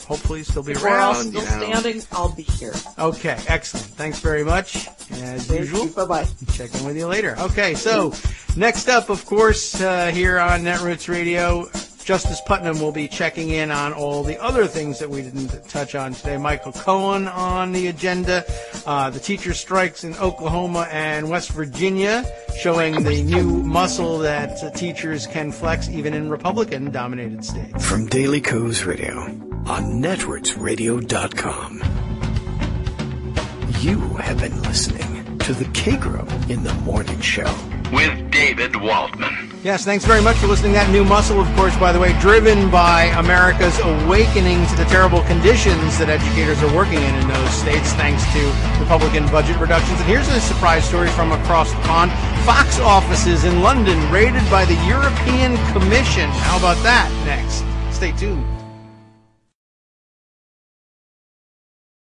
hopefully still be if around. We're all still standing. I'll be here. Okay. Excellent. Thanks very much. As usual. Bye-bye. Check in with you later. Okay. So next up, of course, here on Netroots Radio, Justice Putnam will be checking in on all the other things that we didn't touch on today. Michael Cohen on the agenda, the teacher strikes in Oklahoma and West Virginia, showing the new muscle that teachers can flex even in Republican-dominated states. From Daily Kos Radio on netrootsradio.com, you have been listening to the Kagro in the Morning Show with David Waldman. Yes, thanks very much for listening. That new muscle, of course, by the way, driven by America's awakening to the terrible conditions that educators are working in those states, thanks to Republican budget reductions. And here's a surprise story from across the pond. Fox offices in London raided by the European Commission. How about that? Next. Stay tuned.